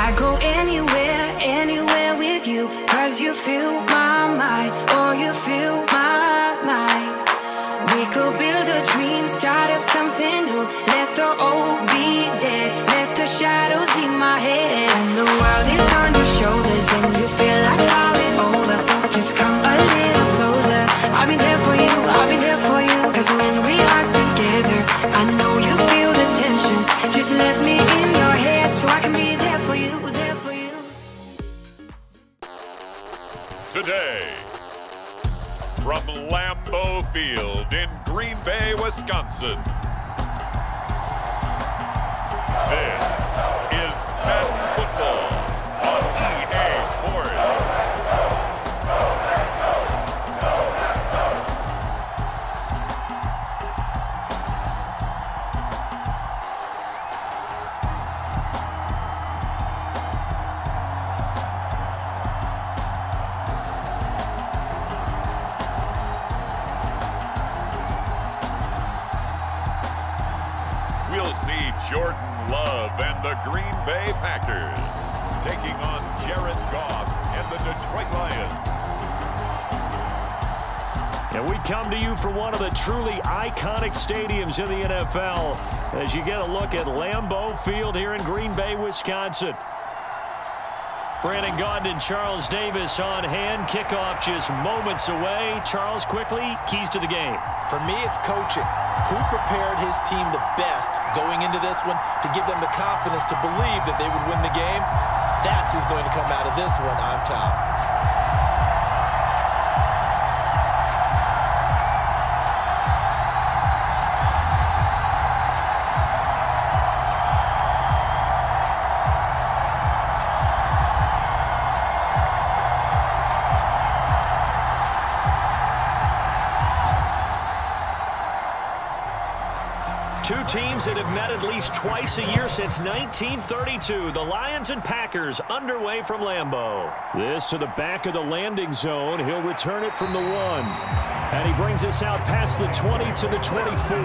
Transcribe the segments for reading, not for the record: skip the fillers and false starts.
I'd go anywhere, anywhere with you, 'cause you fill my mind, oh, you fill my mind. We could build a dream, start up something new. Let the old be dead, let the shadows leave my head. When the world is on your shoulders and you feel like falling over, just come a little closer. I'll be there for you, I'll be there for you. 'Cause when we are together, I know you feel the tension. Just let me in your head so I can be there for you, there for you. Today, from Lambeau Field in Green Bay, Wisconsin, this is Madden Football on EA Sports. We'll see Jordan Love and the Green Bay Packers taking on Jared Goff and the Detroit Lions. And we come to you from one of the truly iconic stadiums in the NFL as you get a look at Lambeau Field here in Green Bay, Wisconsin. Brandon Gaudin and Charles Davis on hand. Kickoff just moments away. Charles, quickly, keys to the game. For me, it's coaching. Who prepared his team the best going into this one to give them the confidence to believe that they would win the game? That's who's going to come out of this one on top. Two teams that have met at least twice a year since 1932. The Lions and Packers underway from Lambeau. This to the back of the landing zone. He'll return it from the 1. And he brings us out past the 20 to the 24.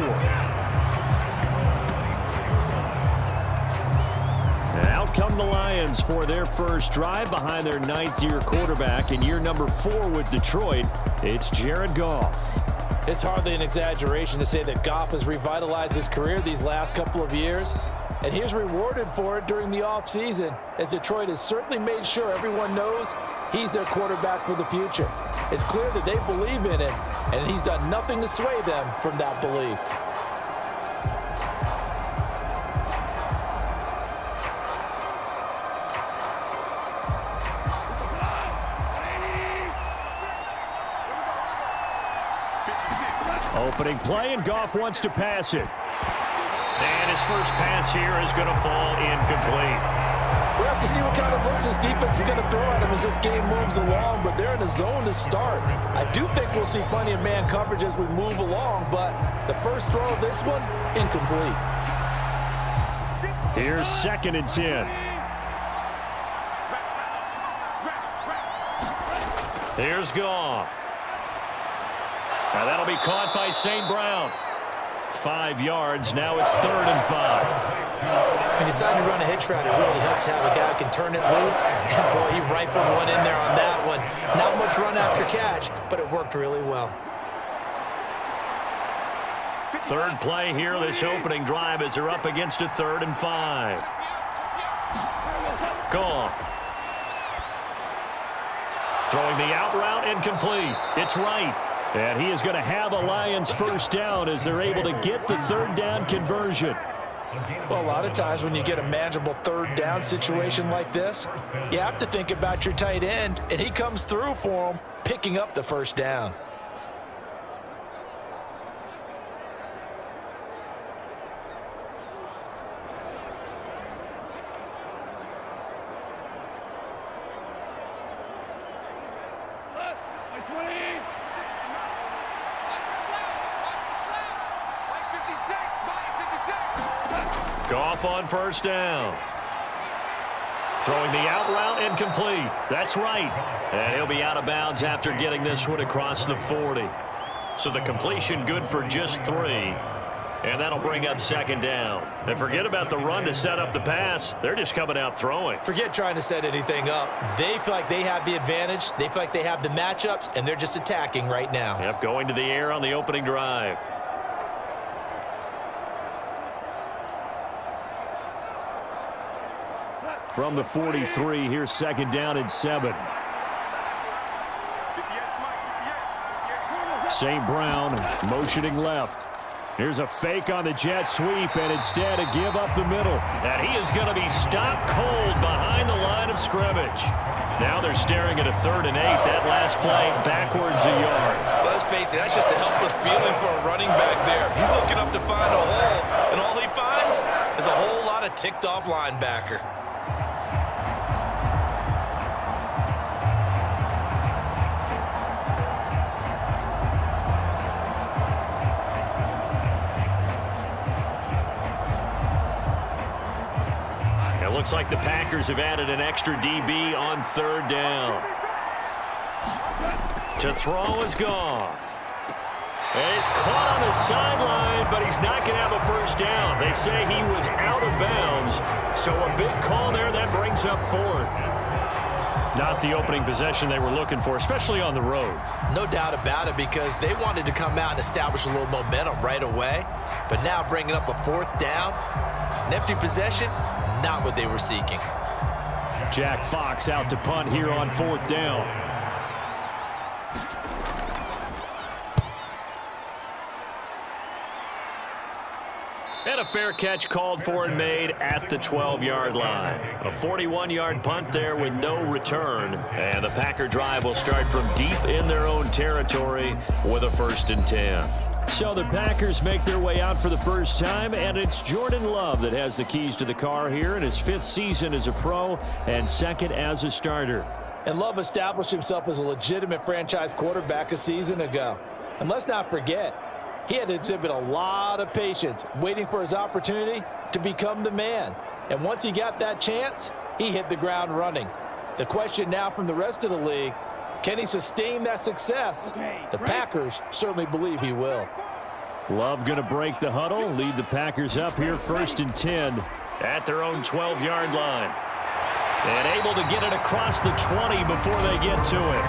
And out come the Lions for their first drive behind their 9th-year quarterback. In year number 4 with Detroit, it's Jared Goff. It's hardly an exaggeration to say that Goff has revitalized his career these last couple of years, and he is rewarded for it during the offseason, as Detroit has certainly made sure everyone knows he's their quarterback for the future. It's clear that they believe in him, and he's done nothing to sway them from that belief. Opening play, and Goff wants to pass it. And his first pass here is going to fall incomplete. We'll have to see what kind of looks this defense is going to throw at him as this game moves along, but they're in a zone to start. I do think we'll see plenty of man coverage as we move along, but the first throw of this one, incomplete. Here's 2nd and 10. Here's Goff. Now that'll be caught by St. Brown. 5 yards. Now it's 3rd and 5. When you decide to run a hitch route, it really helps to have a guy who can turn it loose. And boy, he rifled one in there on that one. Not much run after catch, but it worked really well. Third play here, this opening drive, as they're up against a 3rd and 5. Goff. Throwing the out route, incomplete. It's right. And he is going to have a Lions first down as they're able to get the 3rd down conversion. Well, a lot of times when you get a manageable 3rd down situation like this, you have to think about your tight end, and he comes through for him, picking up the first down. Goff on first down. Throwing the out route, incomplete. That's right. And he'll be out of bounds after getting this one across the 40. So the completion good for just 3. And that'll bring up second down. And forget about the run to set up the pass. They're just coming out throwing. Forget trying to set anything up. They feel like they have the advantage. They feel like they have the matchups, and they're just attacking right now. Yep, going to the air on the opening drive. From the 43, here's second down and 7. St. Brown motioning left. Here's a fake on the jet sweep, and instead a give up the middle. And he is going to be stopped cold behind the line of scrimmage. Now they're staring at a 3rd and 8. That last play backwards a yard. Well, let's face it, that's just a helpless feeling for a running back there. He's looking up to find a hole, and all he finds is a whole lot of ticked-off linebacker. Looks like the Packers have added an extra DB on 3rd down. To throw is Goff. And he's caught on the sideline, but he's not going to have a first down. They say he was out of bounds, so a big call there that brings up 4th. Not the opening possession they were looking for, especially on the road. No doubt about it, because they wanted to come out and establish a little momentum right away. But now bringing up a 4th down, an empty possession, not what they were seeking. Jack Fox out to punt here on 4th down. And a fair catch called for and made at the 12-yard line. A 41-yard punt there with no return. And the Packer drive will start from deep in their own territory with a 1st and 10. So the Packers make their way out for the first time, and it's Jordan Love that has the keys to the car here in his 5th season as a pro and 2nd as a starter. And Love established himself as a legitimate franchise quarterback a season ago. And let's not forget, he had to exhibit a lot of patience waiting for his opportunity to become the man. And once he got that chance, he hit the ground running. The question now from the rest of the league, can he sustain that success? The Packers certainly believe he will. Love going to break the huddle, lead the Packers up here 1st and 10 at their own 12-yard line. And able to get it across the 20 before they get to it.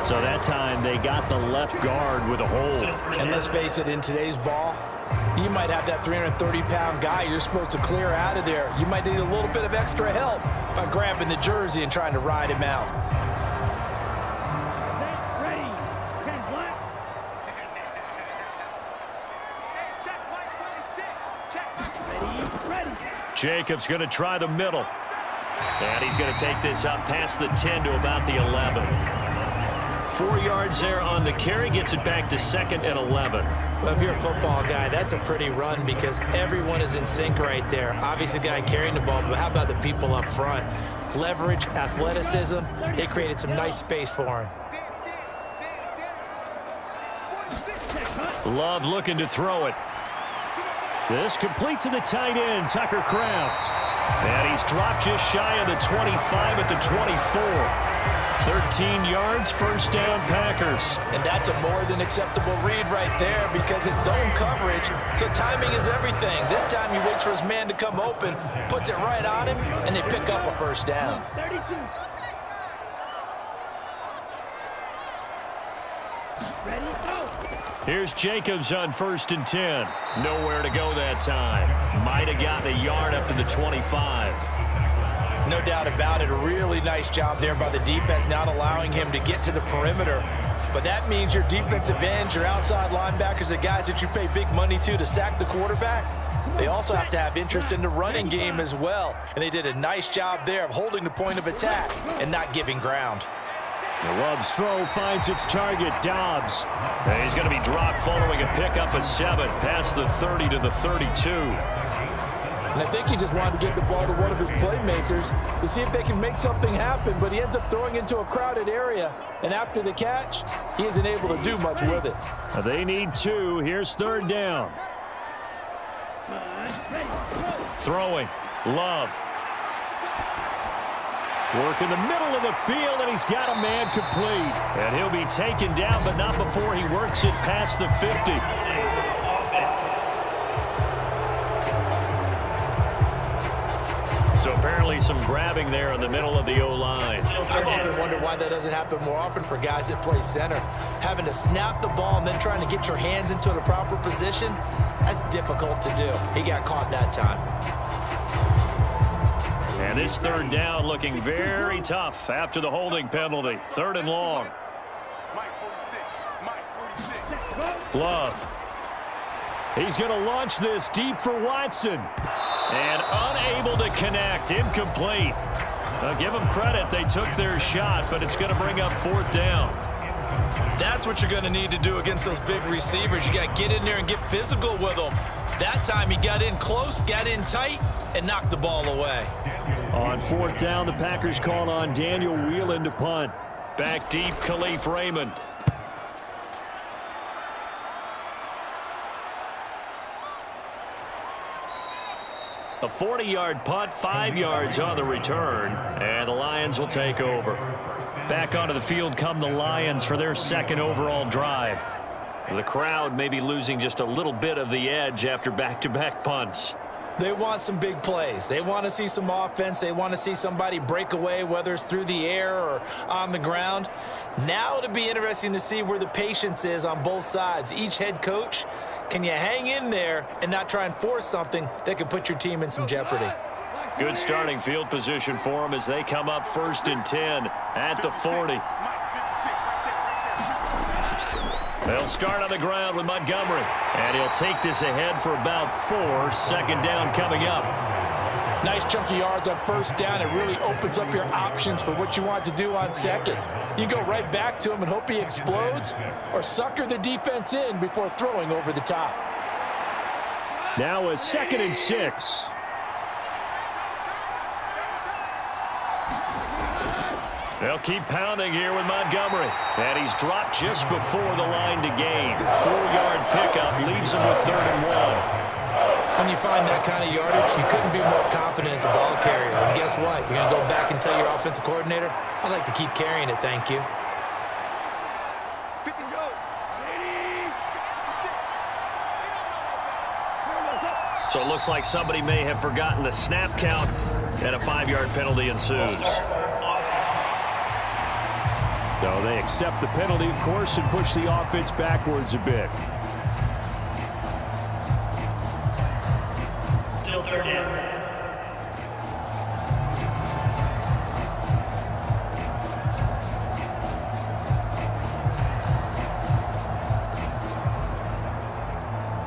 So that time they got the left guard with a hold. And let's face it, in today's ball, you might have that 330-pound guy you're supposed to clear out of there. You might need a little bit of extra help by grabbing the jersey and trying to ride him out. Jacobs going to try the middle. And he's going to take this up past the 10 to about the 11. 4 yards there on the carry, gets it back to 2nd and 11. Well, if you're a football guy, that's a pretty run because everyone is in sync right there. Obviously, the guy carrying the ball, but how about the people up front? Leverage, athleticism, they created some nice space for him. Love looking to throw it. This complete to the tight end, Tucker Kraft. And he's dropped just shy of the 25 at the 24. 13 yards, 1st down Packers. And that's a more than acceptable read right there because it's zone coverage, so timing is everything. This time he waits for his man to come open, puts it right on him, and they pick up a 1st down. Here's Jacobs on 1st and 10. Nowhere to go that time. Might have gotten a yard up to the 25. No doubt about it. A really nice job there by the defense, not allowing him to get to the perimeter. But that means your defensive ends, your outside linebackers, the guys that you pay big money to sack the quarterback, they also have to have interest in the running game as well. And they did a nice job there of holding the point of attack and not giving ground. Love's throw finds its target, Dobbs. And he's going to be dropped following a pickup of 7 past the 30 to the 32. And I think he just wanted to get the ball to one of his playmakers to see if they can make something happen, but he ends up throwing into a crowded area. And after the catch, he isn't able to do much with it. They need 2. Here's 3rd down. Throwing. Love. Work in the middle of the field, and he's got a man complete. And he'll be taken down, but not before he works it past the 50. So apparently some grabbing there in the middle of the O-line. I've often wondered why that doesn't happen more often for guys that play center. Having to snap the ball and then trying to get your hands into the proper position, that's difficult to do. He got caught that time. And this third down looking very tough after the holding penalty. 3rd and long. Love. He's going to launch this deep for Watson. And unable to connect. Incomplete. Now give them credit. They took their shot, but it's going to bring up 4th down. That's what you're going to need to do against those big receivers. You got to get in there and get physical with them. That time he got in close, got in tight, and knocked the ball away. On 4th down, the Packers call on Daniel Whelan to punt. Back deep, Khalif Raymond. A 40-yard punt, 5 yards on the return, and the Lions will take over. Back onto the field come the Lions for their 2nd overall drive. The crowd may be losing just a little bit of the edge after back-to-back punts. They want some big plays. They want to see some offense. They want to see somebody break away, whether it's through the air or on the ground. Now it'll be interesting to see where the patience is on both sides. Each head coach, can you hang in there and not try and force something that could put your team in some jeopardy? Good starting field position for them as they come up 1st and 10 at the 40. They'll start on the ground with Montgomery. And he'll take this ahead for about 4. 2nd down coming up. Nice chunky yards on 1st down. It really opens up your options for what you want to do on 2nd. You go right back to him and hope he explodes, or sucker the defense in before throwing over the top. Now a 2nd and 6. They'll keep pounding here with Montgomery. And he's dropped just before the line to gain. 4-yard pickup leaves him with 3rd and 1. When you find that kind of yardage, you couldn't be more confident as a ball carrier. And guess what? You're going to go back and tell your offensive coordinator, I'd like to keep carrying it, thank you. So it looks like somebody may have forgotten the snap count, and a 5-yard penalty ensues. So they accept the penalty, of course, and push the offense backwards a bit. Still 3rd down.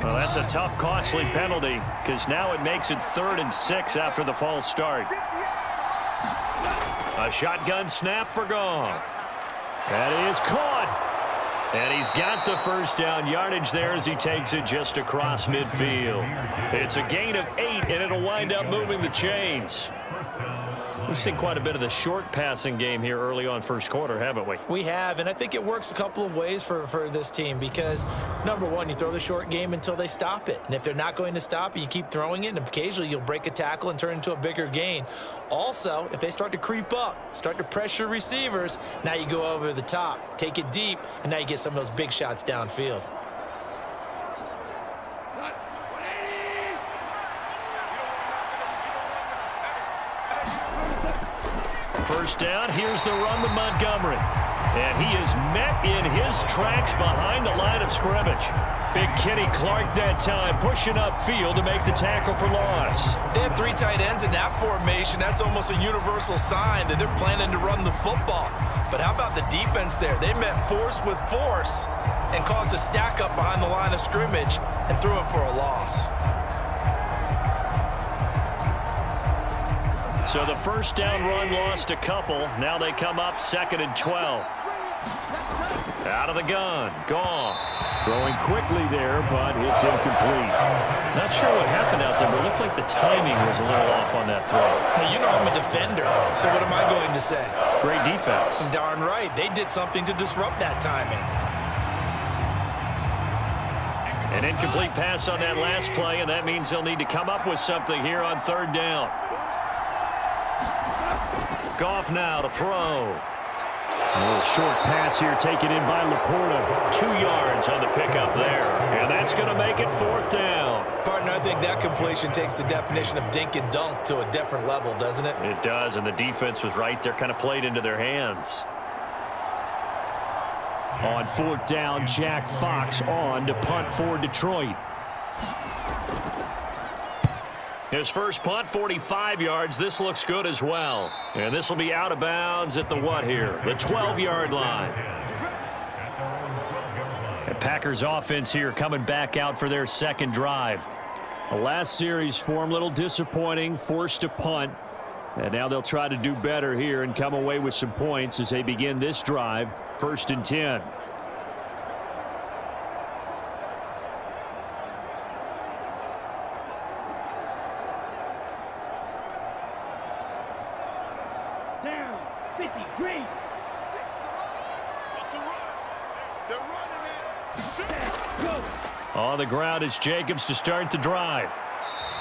Well, that's a tough, costly penalty because now it makes it 3rd and 6 after the false start. A shotgun snap for Goff. That is caught. And he's got the 1st down yardage there as he takes it just across midfield. It's a gain of 8, and it'll wind up moving the chains. We've seen quite a bit of the short passing game here early on 1st quarter, haven't we? We have, and I think it works a couple of ways for this team because, number one, you throw the short game until they stop it. And if they're not going to stop it, you keep throwing it, and occasionally you'll break a tackle and turn into a bigger gain. Also, if they start to creep up, start to pressure receivers, now you go over the top, take it deep, and now you get some of those big shots downfield. First down, here's the run with Montgomery. And he is met in his tracks behind the line of scrimmage. Big Kenny Clark that time, pushing upfield to make the tackle for loss. They have 3 tight ends in that formation. That's almost a universal sign that they're planning to run the football. But how about the defense there? They met force with force and caused a stack up behind the line of scrimmage and threw it for a loss. So the first down run lost a couple. Now they come up 2nd and 12. Out of the gun, Goff. Throwing quickly there, but it's incomplete. Not sure what happened out there, but it looked like the timing was a little off on that throw. Now, you know I'm a defender, so what am I going to say? Great defense. Darn right. They did something to disrupt that timing. An incomplete pass on that last play, and that means they'll need to come up with something here on 3rd down. Goff now to throw. A little short pass here taken in by Laporta. 2 yards on the pickup there. And that's going to make it 4th down. Partner, I think that completion takes the definition of dink and dunk to a different level, doesn't it? It does, and the defense was right there, kind of played into their hands. On 4th down, Jack Fox on to punt for Detroit. His first punt, 45 yards. This looks good as well. And this will be out of bounds at the what here? The 12-yard line. The Packers offense here coming back out for their second drive. The last series for them, a little disappointing, forced to punt. And now they'll try to do better here and come away with some points as they begin this drive. 1st and 10. On the ground, it's Jacobs to start the drive.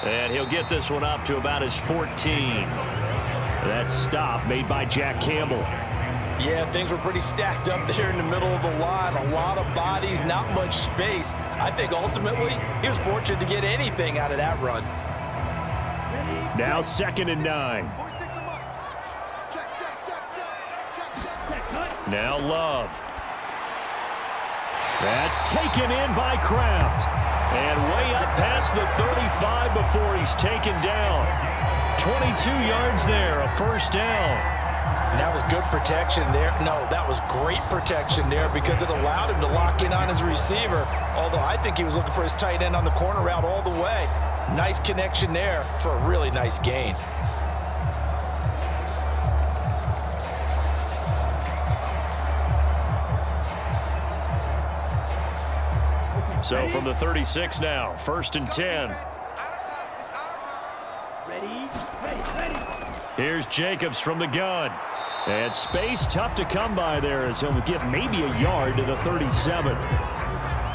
And he'll get this one up to about his 14. That stop made by Jack Campbell. Yeah, things were pretty stacked up there in the middle of the line. A lot of bodies, not much space. I think ultimately he was fortunate to get anything out of that run. Now 2nd and 9. Now Love. That's taken in by Kraft. And way up past the 35 before he's taken down. 22 yards there, a 1st down. And that was good protection there. No, that was great protection there because it allowed him to lock in on his receiver. Although I think he was looking for his tight end on the corner route all the way. Nice connection there for a really nice gain. So from the 36 now, 1st and 10. Here's Jacobs from the gun. And space tough to come by there as he'll get maybe a yard to the 37.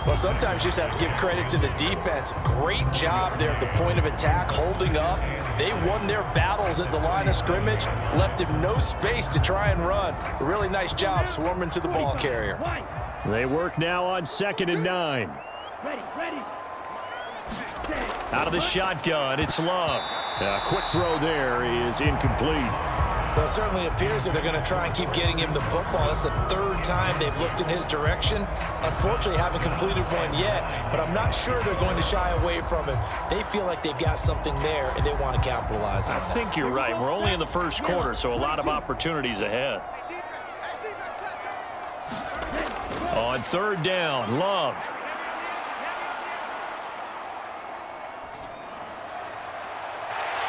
Well, sometimes you just have to give credit to the defense. Great job there at the point of attack, holding up. They won their battles at the line of scrimmage, left him no space to try and run. A really nice job swarming to the ball carrier. They work now on 2nd and 9. Out of the shotgun, it's Love. A quick throw there is incomplete. Well, it certainly appears that they're going to try and keep getting him the football. That's the 3rd time they've looked in his direction. Unfortunately, haven't completed one yet, but I'm not sure they're going to shy away from him. They feel like they've got something there, and they want to capitalize on it. I think you're right. We're only in the 1st quarter, so a lot of opportunities ahead. On 3rd down, Love.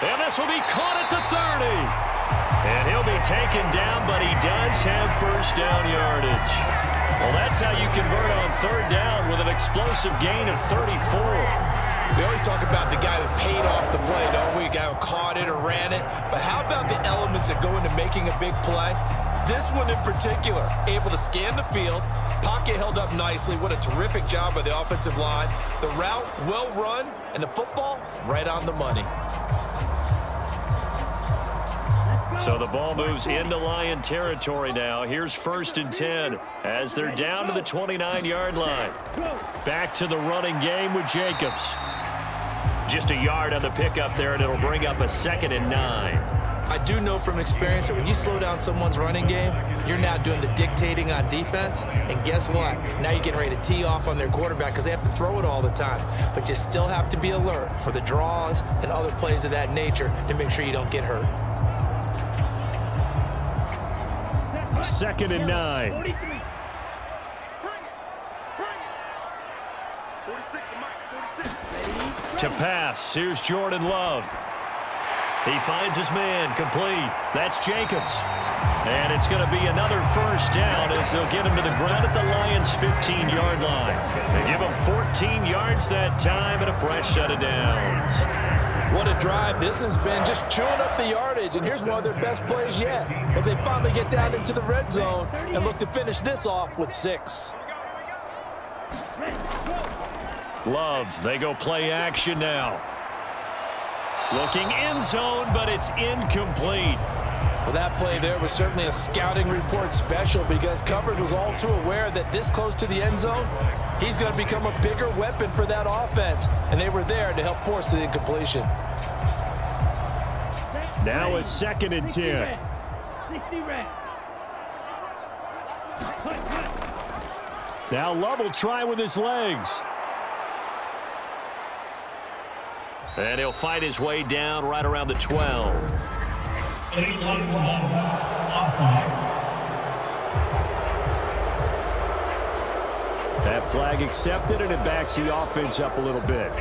And this will be caught at the 30. And he'll be taken down, but he does have 1st down yardage. Well, that's how you convert on 3rd down with an explosive gain of 34. We always talk about the guy who paid off the play, don't we? The guy who caught it or ran it. But how about the elements that go into making a big play? This one in particular, able to scan the field, pocket held up nicely. What a terrific job by the offensive line. The route, well run, and the football, right on the money. So the ball moves into Lion territory now. Here's 1st and 10 as they're down to the 29-yard line. Back to the running game with Jacobs. Just a yard on the pickup there, and it'll bring up a 2nd and 9. I do know from experience that when you slow down someone's running game, you're now doing the dictating on defense. And guess what? Now you're getting ready to tee off on their quarterback because they have to throw it all the time. But you still have to be alert for the draws and other plays of that nature to make sure you don't get hurt. 2nd and 9. To pass, here's Jordan Love. He finds his man, complete. That's Jacobs. And it's going to be another 1st down as they'll get him to the ground at the Lions' 15-yard line. They give him 14 yards that time and a fresh set of downs. What a drive this has been, just chewing up the yardage. And here's one of their best plays yet as they finally get down into the red zone and look to finish this off with 6. Love, they go play action now. Looking end zone, but it's incomplete. Well, that play there was certainly a scouting report special because coverage was all too aware that this close to the end zone, he's going to become a bigger weapon for that offense, and they were there to help force the incompletion. Now a 2nd and 10. Now Love will try with his legs. And he'll fight his way down right around the 12. That flag accepted, and it backs the offense up a little bit.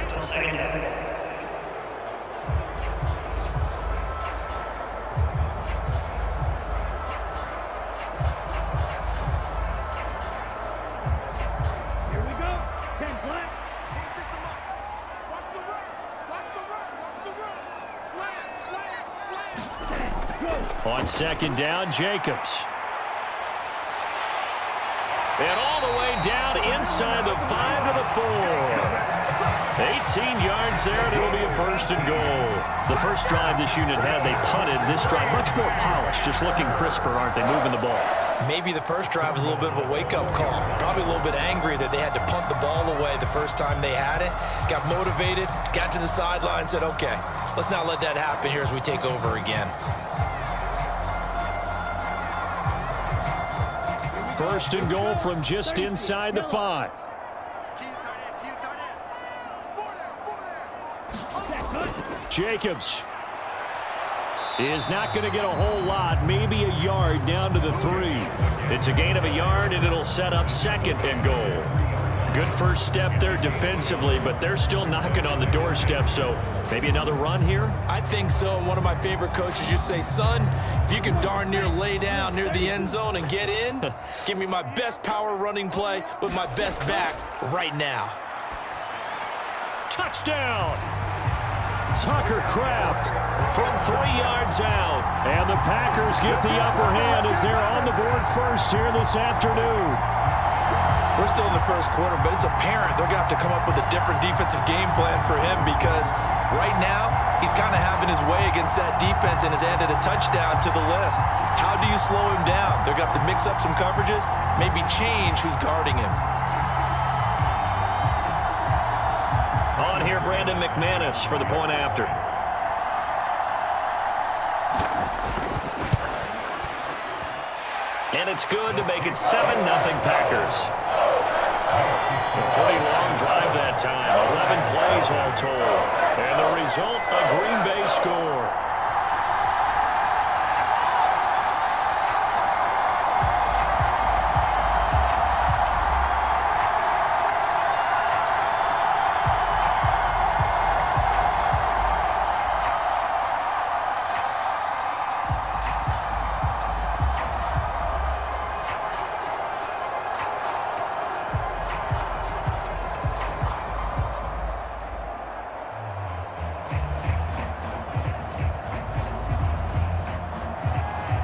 On 2nd down, Jacobs. And all the way down inside the 5 to the 4. 18 yards there, and it'll be a 1st and goal. The first drive this unit had, they punted. This drive, much more polished, just looking crisper, aren't they, moving the ball? Maybe the first drive was a little bit of a wake-up call. Probably a little bit angry that they had to punt the ball away the first time they had it. Got motivated, got to the sideline, said, okay, let's not let that happen here as we take over again. 1st and goal from just inside the 5. Jacobs is not going to get a whole lot, maybe a yard down to the 3. It's a gain of a yard, and it'll set up 2nd and goal. Good first step there defensively, but they're still knocking on the doorstep, so maybe another run here? I think so. One of my favorite coaches used to say, son, if you can darn near lay down near the end zone and get in, give me my best power running play with my best back right now. Touchdown! Tucker Kraft from 3 yards out. And the Packers get the upper hand as they're on the board first here this afternoon. We're still in the first quarter, but it's apparent they're going to have to come up with a different defensive game plan for him because right now he's kind of having his way against that defense and has added a touchdown to the list. How do you slow him down? They're going to have to mix up some coverages, maybe change who's guarding him. On here, Brandon McManus for the point after. And it's good to make it 7-0 Packers. A pretty long drive that time. 11 plays all told. And the result, a Green Bay score.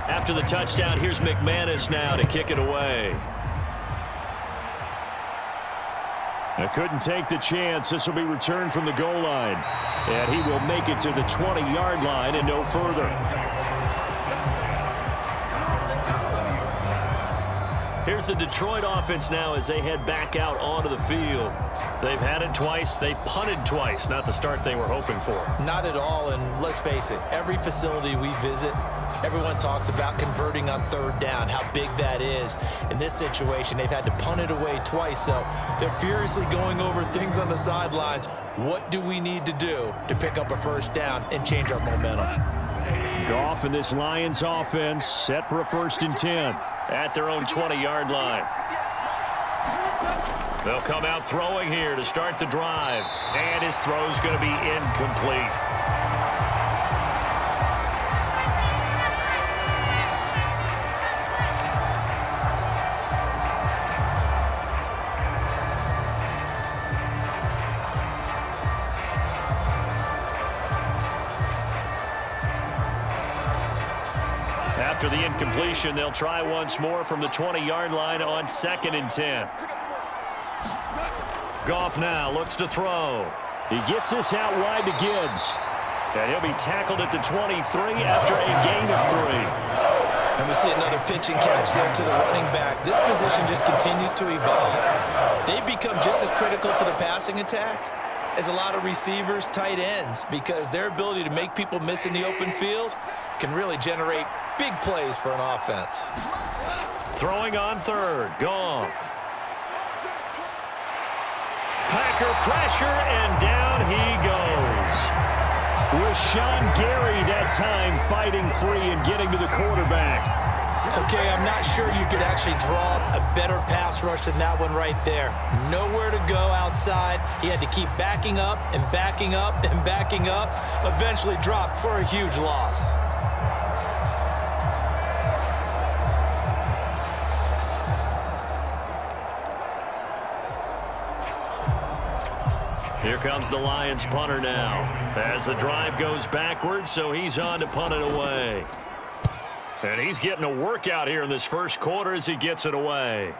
After the touchdown, here's McManus now to kick it away. I couldn't take the chance. This will be returned from the goal line. And he will make it to the 20-yard line and no further. Here's the Detroit offense now as they head back out onto the field. They've had it twice. They've punted twice. Not the start they were hoping for. Not at all, and let's face it, every facility we visit, everyone talks about converting on 3rd down, how big that is. In this situation, they've had to punt it away twice, so they're furiously going over things on the sidelines. What do we need to do to pick up a 1st down and change our momentum? Goff and this Lions offense set for a 1st and 10 at their own 20-yard line. They'll come out throwing here to start the drive, and his throw's going to be incomplete. After the incompletion, they'll try once more from the 20-yard line on 2nd and 10. Goff now looks to throw. He gets this out wide to Gibbs. And he'll be tackled at the 23 after a gain of 3. And we see another pitch and catch there to the running back. This position just continues to evolve. They've become just as critical to the passing attack as a lot of receivers, tight ends, because their ability to make people miss in the open field can really generate big plays for an offense. Throwing on third, Goff. Packer pressure, and down he goes. Rashawn Gary that time fighting free and getting to the quarterback. Okay, I'm not sure you could actually draw a better pass rush than that one right there. Nowhere to go outside. He had to keep backing up and backing up and backing up. Eventually dropped for a huge loss. Here comes the Lions punter now. As the drive goes backwards, so he's on to punt it away. And he's getting a workout here in this first quarter as he gets it away.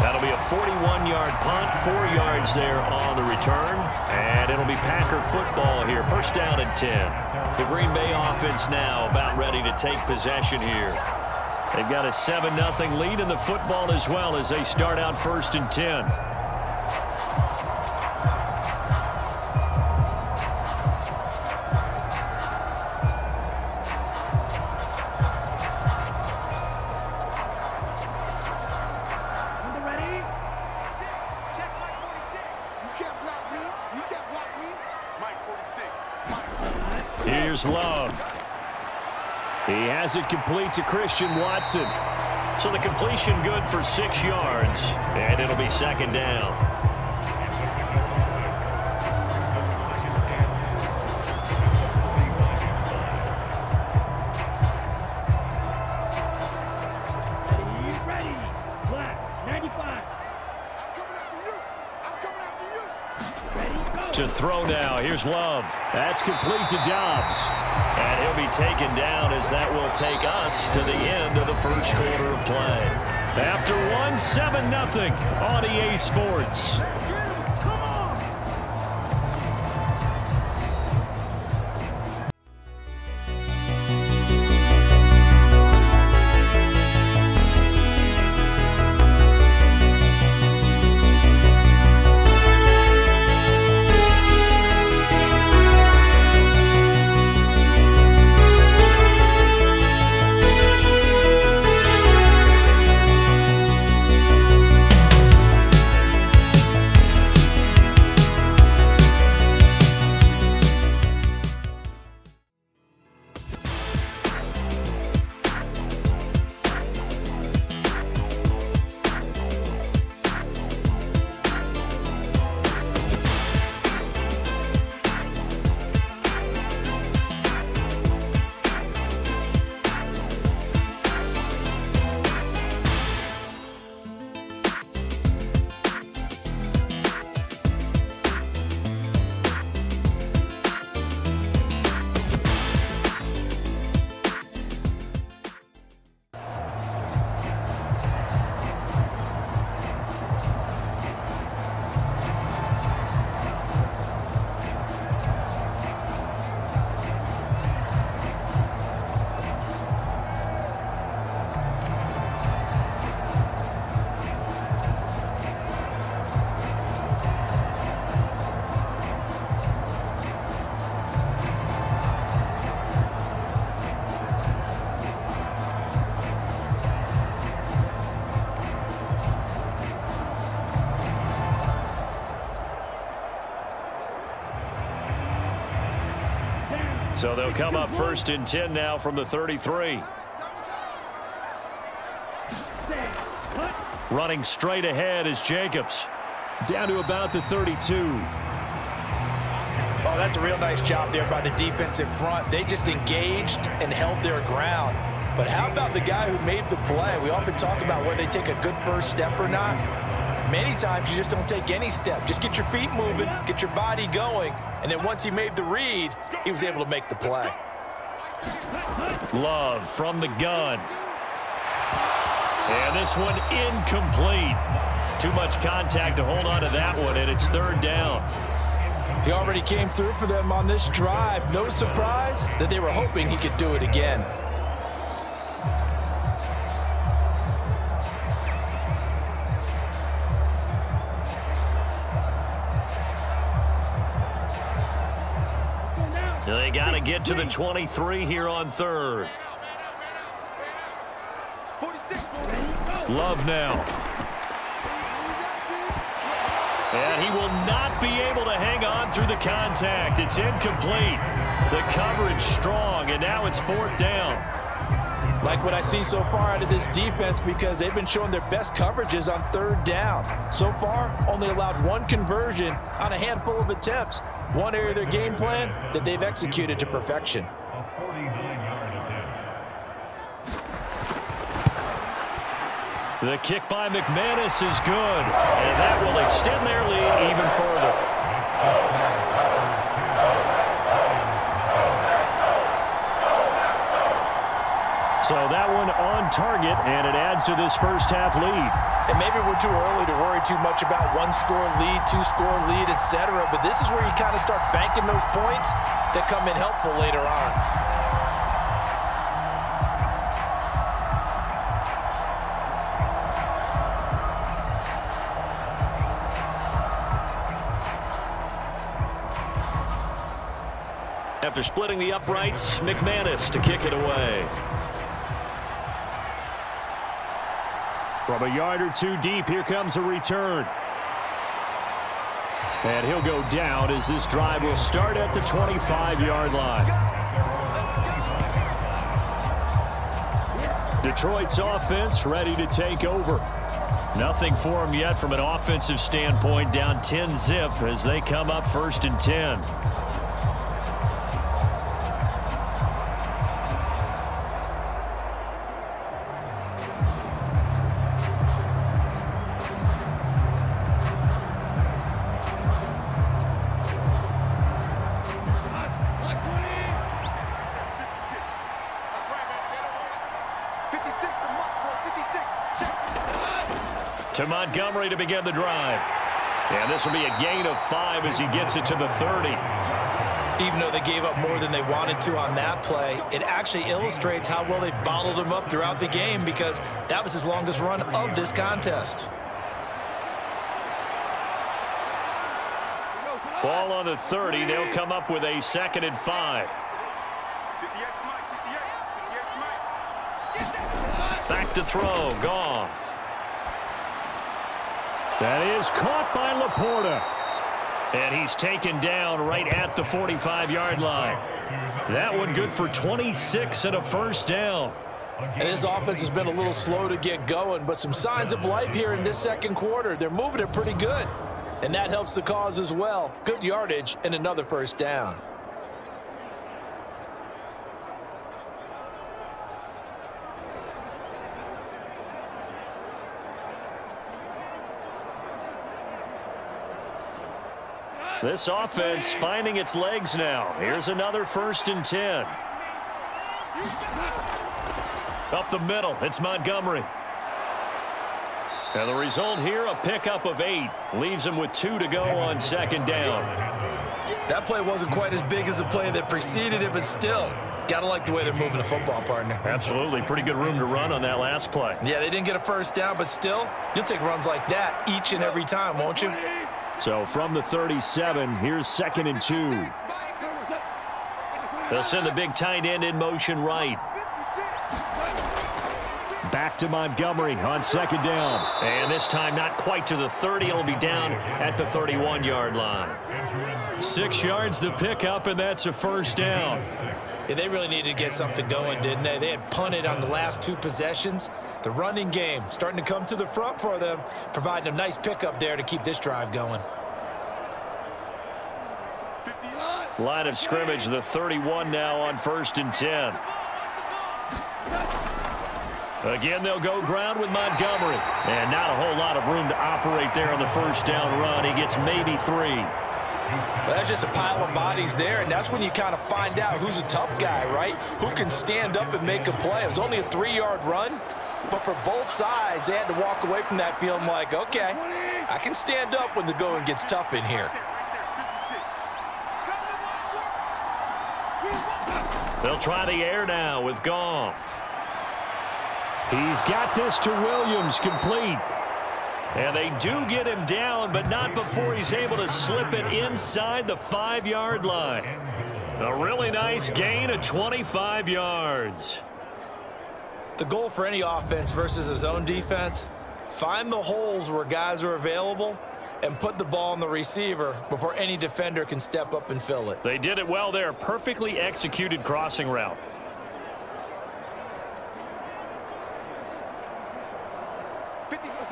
That'll be a 41-yard punt, 4 yards there on the return. And it'll be Packer football here, first down and 10. The Green Bay offense now about ready to take possession here. They've got a 7-0 lead in the football as well as they start out first and 10. Here's Love. He has it complete to Christian Watson. So the completion good for 6 yards. And it'll be second down. Ready. Black, 95. To throw now. Here's Love. That's complete to Dobbs. And he'll be taken down as that will take us to the end of the first quarter of play. After one, 7-0 on EA Sports. So they'll come up first and 10 now from the 33. Running straight ahead is Jacobs. Down to about the 32. Oh, that's a real nice job there by the defensive front. They just engaged and held their ground. But how about the guy who made the play? We often talk about whether they take a good first step or not. Many times you just don't take any step. Just get your feet moving, get your body going, and then once he made the read, he was able to make the play. Love from the gun. And this one incomplete. Too much contact to hold on to that one, and it's third down. He already came through for them on this drive. No surprise that they were hoping he could do it again. They got to get to the 23 here on third. Love now. And he will not be able to hang on through the contact. It's incomplete. The coverage strong, and now it's 4th down. Like what I see so far out of this defense, because they've been showing their best coverages on 3rd down. So far, only allowed 1 conversion on a handful of attempts. One area of their game plan that they've executed to perfection. The kick by McManus is good, and that will extend their lead even further. So that one on target, and it adds to this first-half lead. And maybe we're too early to worry too much about 1-score lead, 2-score lead, etc. But this is where you kind of start banking those points that come in helpful later on. After splitting the uprights, McManus to kick it away. From a yard or two deep, here comes a return. And he'll go down as this drive will start at the 25-yard line. Detroit's offense ready to take over. Nothing for them yet from an offensive standpoint, down 10-zip as they come up 1st and 10. To Montgomery to begin the drive. And this will be a gain of 5 as he gets it to the 30. Even though they gave up more than they wanted to on that play, it actually illustrates how well they've bottled him up throughout the game, because that was his longest run of this contest. Ball on the 30. They'll come up with a 2nd and 5. Back to throw. Goff. That is caught by Laporta. And he's taken down right at the 45-yard line. That one good for 26 and a 1st down. And this offense has been a little slow to get going, but some signs of life here in this 2nd quarter. They're moving it pretty good. And that helps the cause as well. Good yardage and another 1st down. This offense finding its legs now. Here's another 1st and 10. Up the middle, it's Montgomery. And the result here, a pickup of 8. Leaves him with 2 to go on 2nd down. That play wasn't quite as big as the play that preceded it, but still, gotta like the way they're moving the football, partner. Absolutely. Pretty good room to run on that last play. Yeah, they didn't get a 1st down, but still, you'll take runs like that each and every time, won't you? So from the 37, here's 2nd and 2. They'll send the big tight end in motion right. Back to Montgomery on 2nd down. And this time not quite to the 30. It'll be down at the 31-yard line. 6 yards the pickup, and that's a 1st down. Yeah, they really needed to get something going, didn't they? They had punted on the last 2 possessions. The running game starting to come to the front for them, providing a nice pickup there to keep this drive going. Line of scrimmage, the 31 now on 1st and 10. Again, they'll go ground with Montgomery. And not a whole lot of room to operate there on the 1st down run. He gets maybe 3. Well, that's just a pile of bodies there, and that's when you kind of find out who's a tough guy, right? Who can stand up and make a play. It was only a 3-yard run, but for both sides, they had to walk away from that feeling like, okay, I can stand up when the going gets tough in here. They'll try the air now with Goff. He's got this to Williams, complete. And they do get him down, but not before he's able to slip it inside the 5-yard line. A really nice gain of 25 yards. The goal for any offense versus a zone defense, find the holes where guys are available and put the ball on the receiver before any defender can step up and fill it. They did it well there. Perfectly executed crossing route.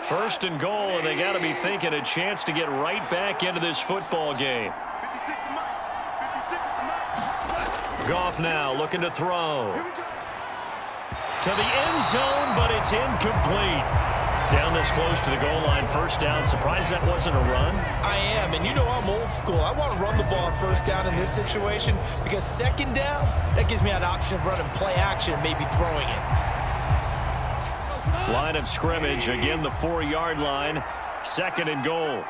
First and goal, and they got to be thinking a chance to get right back into this football game. Goff now looking to throw. To the end zone, but it's incomplete. Down this close to the goal line, first down. Surprised that wasn't a run? I am, and you know I'm old school. I want to run the ball on first down in this situation because second down, that gives me an option of running play action and maybe throwing it. Line of scrimmage, again the 4-yard line. Second and goal.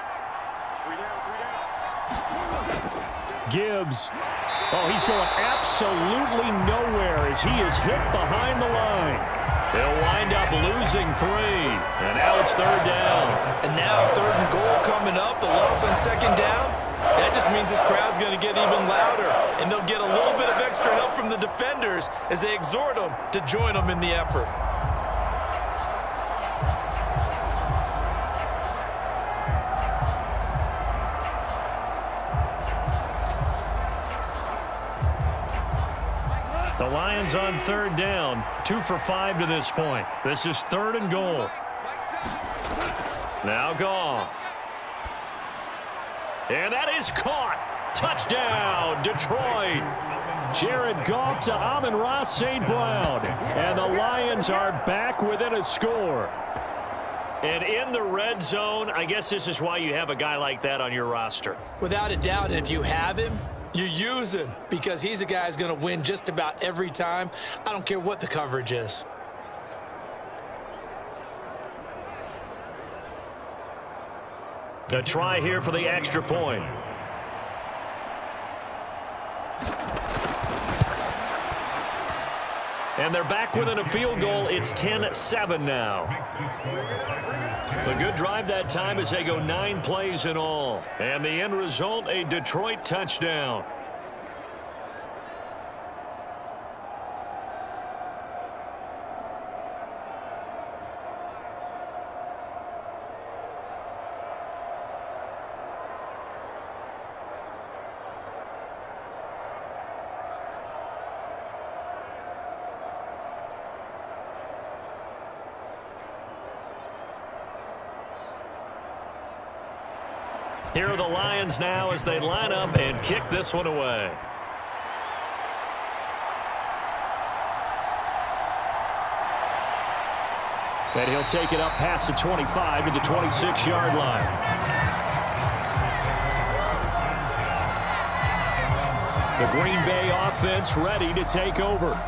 Gibbs. Oh, he's going absolutely nowhere as he is hit behind the line. They'll wind up losing 3. And now it's third down. And now third and goal coming up. The loss on second down. That just means this crowd's going to get even louder. And they'll get a little bit of extra help from the defenders as they exhort them to join them in the effort. The Lions on third down, 2 for 5 to this point. This is third and goal. Now Goff. And that is caught. Touchdown, Detroit. Jared Goff to Amon-Ra St. Brown. And the Lions are back within a score. And in the red zone, I guess this is why you have a guy like that on your roster. Without a doubt, and if you have him, you use him because he's a guy who's going to win just about every time. I don't care what the coverage is. A try here for the extra point. And they're back within a field goal. It's 10-7 now. A good drive that time as they go 9 plays in all. And the end result, a Detroit touchdown. Here are the Lions now as they line up and kick this one away. And he'll take it up past the 25 to the 26-yard line. The Green Bay offense ready to take over.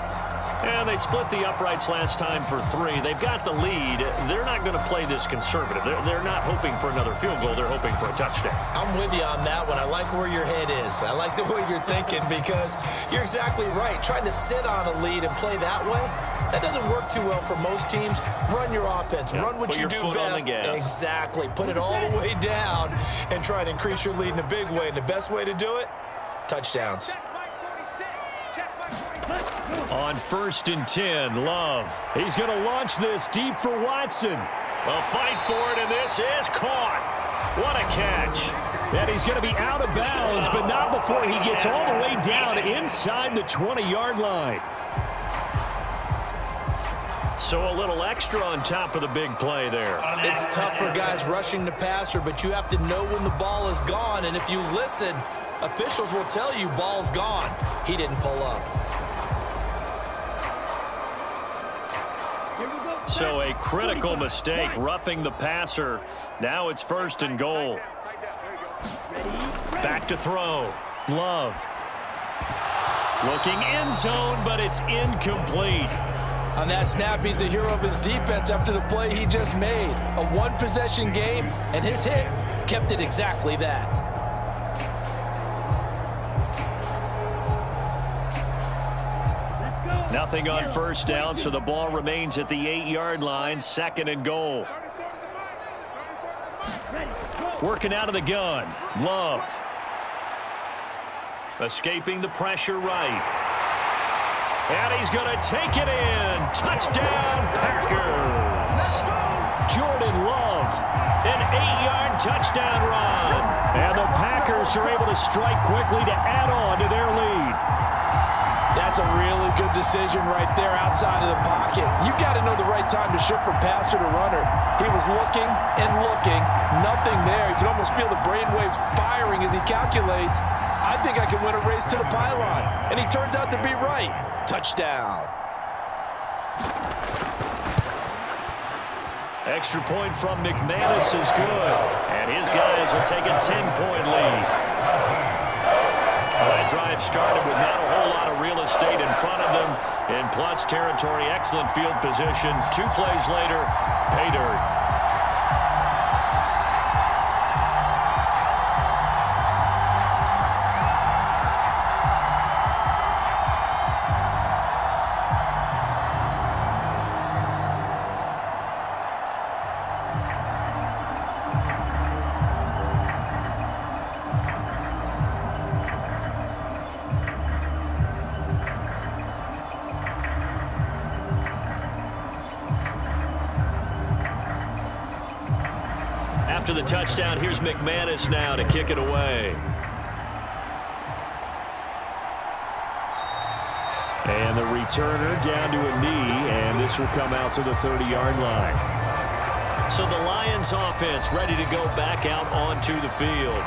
And they split the uprights last time for 3. They've got the lead. They're not going to play this conservative. They're not hoping for another field goal. They're hoping for a touchdown. I'm with you on that one. I like where your head is. I like the way you're thinking because you're exactly right. Trying to sit on a lead and play that way, that doesn't work too well for most teams. Run your offense. Run what you do best. Exactly. Put it all the way down and try to increase your lead in a big way. And the best way to do it, touchdowns. On 1st and 10, Love. He's going to launch this deep for Watson. A fight for it, and this is caught. What a catch. And he's going to be out of bounds, but not before he gets all the way down inside the 20-yard line. So a little extra on top of the big play there. It's tough for guys rushing the passer, but you have to know when the ball is gone. And if you listen, officials will tell you ball's gone. He didn't pull up. So a critical mistake, roughing the passer. Now it's 1st and goal. Back to throw. Love. Looking end zone, but it's incomplete. On that snap, he's the hero of his defense after the play he just made. A one-possession game, and his hit kept it exactly that. Nothing on first down, so the ball remains at the 8-yard line, 2nd and goal. Working out of the gun, Love. Escaping the pressure right. And he's going to take it in. Touchdown, Packers. Jordan Love, an 8-yard touchdown run. And the Packers are able to strike quickly to add on to their lead. That's a really good decision right there outside of the pocket. You've got to know the right time to shift from passer to runner. He was looking and looking. Nothing there. You can almost feel the brainwaves firing as he calculates. I think I can win a race to the pylon. And he turns out to be right. Touchdown. Extra point from McManus is good. And his guys will take a 10-point lead. Well, that drive started with not a whole lot of real estate in front of them. In plus territory, excellent field position. 2 plays later, pay dirt. After the touchdown, here's McManus now to kick it away. And the returner down to a knee, and this will come out to the 30-yard line. So the Lions offense ready to go back out onto the field.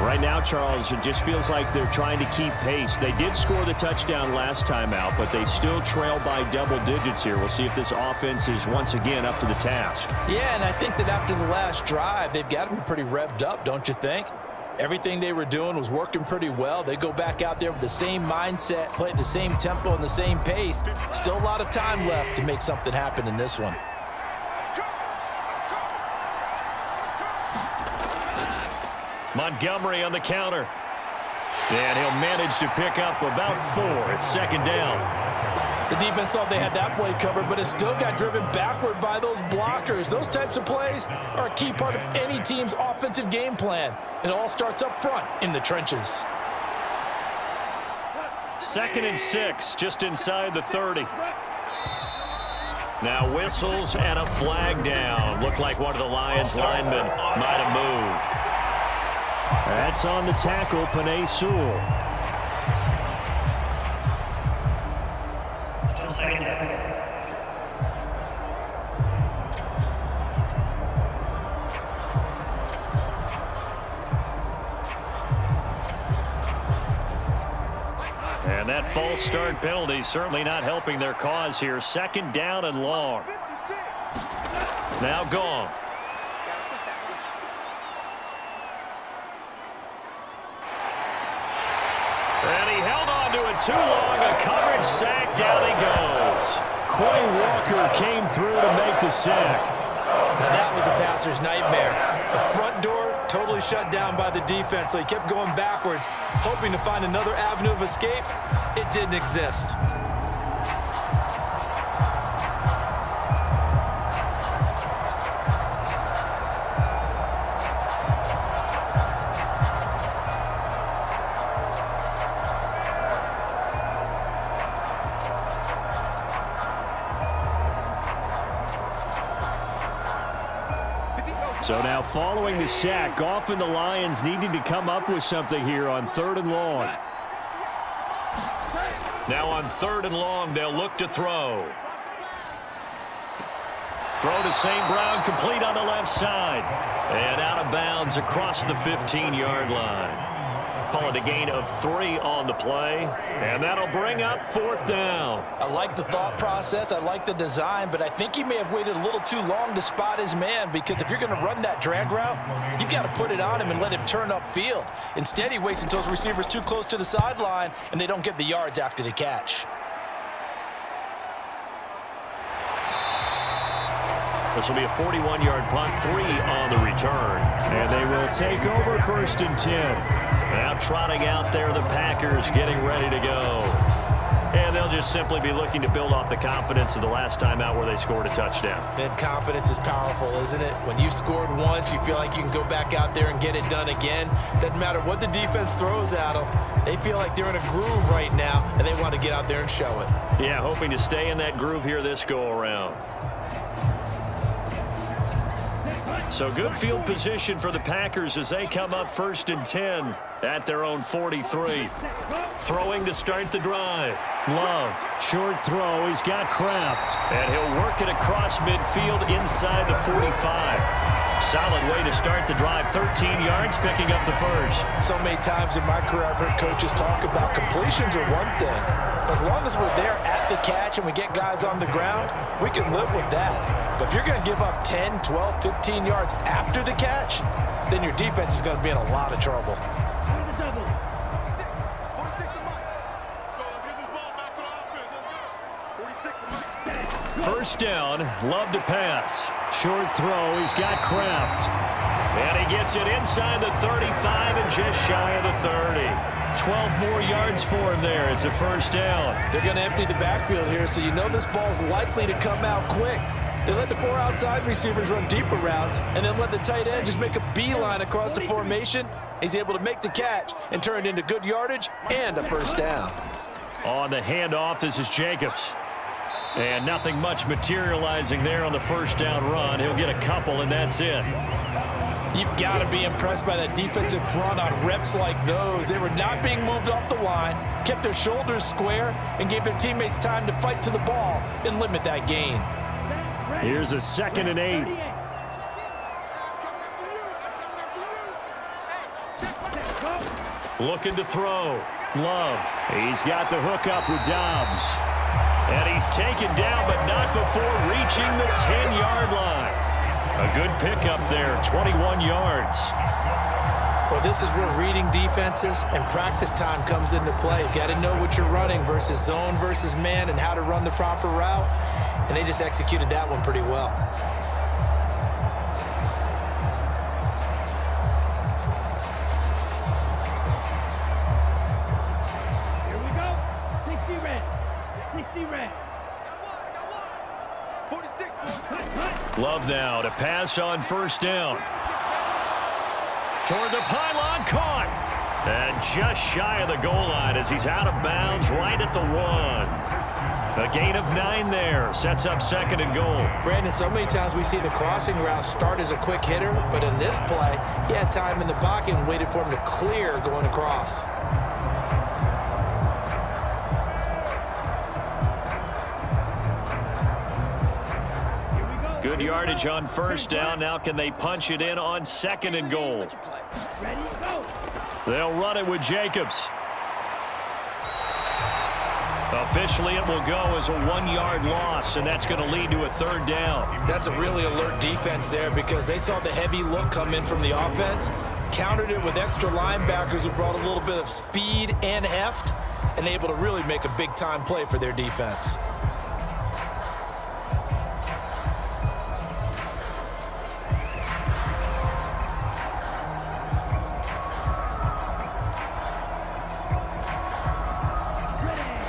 Right now, Charles, it just feels like they're trying to keep pace. They did score the touchdown last time out, but they still trail by double digits here. We'll see if this offense is once again up to the task. Yeah, and I think that after the last drive, they've got to be pretty revved up, don't you think? Everything they were doing was working pretty well. They go back out there with the same mindset, play at the same tempo and the same pace. Still a lot of time left to make something happen in this one. Montgomery on the counter. And he'll manage to pick up about 4. It's 2nd down. The defense thought they had that play covered, but it still got driven backward by those blockers. Those types of plays are a key part of any team's offensive game plan. It all starts up front in the trenches. 2nd and 6, just inside the 30. Now whistles and a flag down. Looked like one of the Lions linemen might have moved. That's on the tackle, Penei Sewell. And that false start penalty certainly not helping their cause here. 2nd down and long. Now gone. And he held on to it too long. A coverage sack. Down he goes. Quay Walker came through to make the sack. Now that was a passer's nightmare. The front door totally shut down by the defense, so he kept going backwards, hoping to find another avenue of escape. It didn't exist. So now following the sack, Goff and the Lions needing to come up with something here on 3rd and long. Now on 3rd and long, they'll look to throw. Throw to St. Brown, complete on the left side. And out of bounds across the 15-yard line. Call it a gain of 3 on the play. And that'll bring up 4th down. I like the thought process. I like the design. But I think he may have waited a little too long to spot his man. Because if you're going to run that drag route, you've got to put it on him and let him turn upfield. Instead, he waits until his receiver's too close to the sideline, and they don't get the yards after the catch. This will be a 41-yard punt, 3 on the return. And they will take over 1st and 10. Now trotting out there, the Packers getting ready to go. And they'll just simply be looking to build off the confidence of the last time out where they scored a touchdown. And confidence is powerful, isn't it? When you scored once, you feel like you can go back out there and get it done again. Doesn't matter what the defense throws at them. They feel like they're in a groove right now, and they want to get out there and show it. Yeah, hoping to stay in that groove here this go-around. So good field position for the Packers as they come up 1st and 10 at their own 43. Throwing to start the drive. Love, short throw. He's got Kraft. And he'll work it across midfield inside the 45. Solid way to start the drive. 13 yards, picking up the first. So many times in my career, I've heard coaches talk about completions are one thing. As long as we're there at the catch and we get guys on the ground, we can live with that. But if you're going to give up 10, 12, 15 yards after the catch, then your defense is going to be in a lot of trouble. First down, Love to pass. Short throw, he's got Kraft. And he gets it inside the 35 and just shy of the 30. 12 more yards for him there. It's a first down. They're going to empty the backfield here, so you know this ball's likely to come out quick. They let the 4 outside receivers run deeper routes, and then let the tight end just make a beeline across the formation. He's able to make the catch and turn it into good yardage and a first down. On the handoff, this is Jacobs. And nothing much materializing there on the first down run. He'll get a couple, and that's it. You've got to be impressed by that defensive front on reps like those. They were not being moved off the line, kept their shoulders square, and gave their teammates time to fight to the ball and limit that gain. Here's a 2nd and 8. Looking to throw. Love. He's got the hook up with Dobbs. And he's taken down, but not before reaching the 10-yard line. A good pickup there, 21 yards. Well, this is where reading defenses and practice time comes into play. You got to know what you're running versus zone versus man and how to run the proper route. And they just executed that one pretty well. Here we go. 60 red. 60 red. 46. Love now to pass on first down. Toward the pylon, caught. And just shy of the goal line as he's out of bounds right at the 1. A gain of 9 there. Sets up 2nd and goal. Brandon, so many times we see the crossing route start as a quick hitter, but in this play, he had time in the pocket and waited for him to clear going across. Good yardage on first down. Now can they punch it in on 2nd and goal? Ready, go. They'll run it with Jacobs. Officially, it will go as a 1-yard loss, and that's going to lead to a 3rd down. That's a really alert defense there because they saw the heavy look come in from the offense, countered it with extra linebackers who brought a little bit of speed and heft, and able to really make a big-time play for their defense.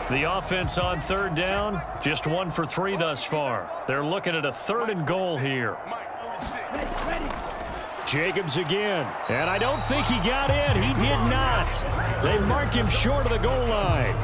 The offense on 3rd down, just 1 for 3 thus far. They're looking at a 3rd and goal here. Jacobs again, and I don't think he got in. He did not. They mark him short of the goal line.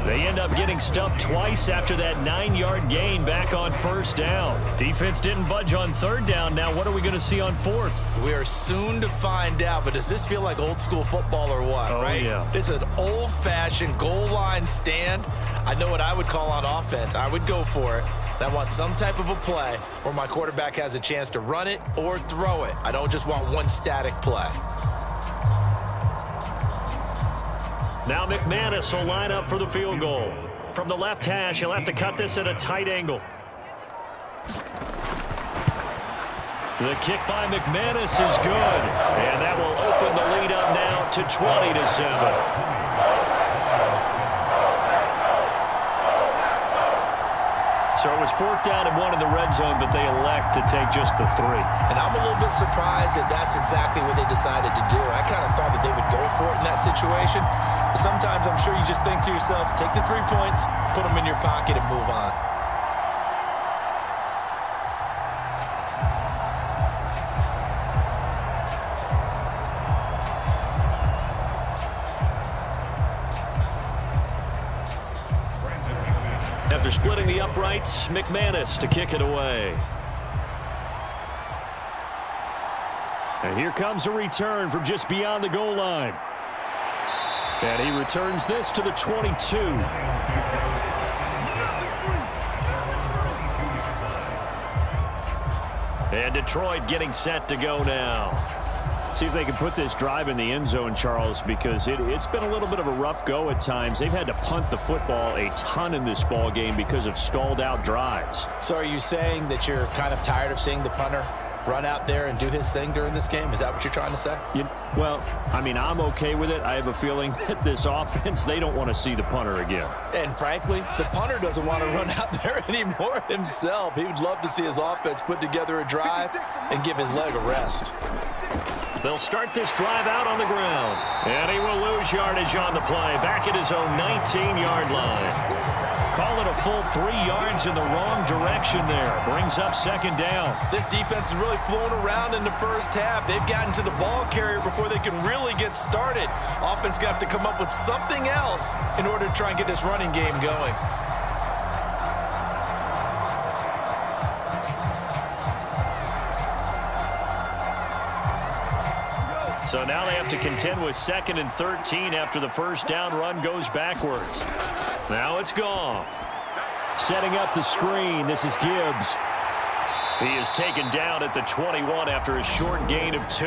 They end up getting stuffed twice after that 9-yard gain back on first down. Defense didn't budge on 3rd down. Now what are we going to see on 4th? We are soon to find out, but does this feel like old school football or what, right? Yeah. This is an old-fashioned goal line stand. I know what I would call on offense. I would go for it. And I want some type of a play where my quarterback has a chance to run it or throw it. I don't just want one static play. Now McManus will line up for the field goal. From the left hash, he'll have to cut this at a tight angle. The kick by McManus is good. And that will open the lead up now to 20-7. 7. So it was 4th down and 1 in the red zone, but they elect to take just the 3. And I'm a little bit surprised that that's exactly what they decided to do. I kind of thought that they would go for it in that situation. But sometimes I'm sure you just think to yourself, take the 3 points, put them in your pocket, and move on. After splitting the uprights, McManus to kick it away. And here comes a return from just beyond the goal line. And he returns this to the 22. And Detroit getting set to go now. See if they can put this drive in the end zone, Charles, because it's been a little bit of a rough go at times. They've had to punt the football a ton in this ball game because of stalled out drives. So are you saying that you're kind of tired of seeing the punter run out there and do his thing during this game? Is that what you're trying to say? Well, I mean, I'm okay with it. I have a feeling that this offense, they don't want to see the punter again. And frankly, the punter doesn't want to run out there anymore himself. He would love to see his offense put together a drive and give his leg a rest. They'll start this drive out on the ground. And he will lose yardage on the play. Back at his own 19-yard line. Call it a full 3 yards in the wrong direction there. Brings up 2nd down. This defense has really flown around in the first half. They've gotten to the ball carrier before they can really get started. Offense going to have to come up with something else in order to try and get this running game going. So now they have to contend with 2nd and 13 after the first down run goes backwards. Now it's Goff. Setting up the screen. This is Gibbs. He is taken down at the 21 after a short gain of 2.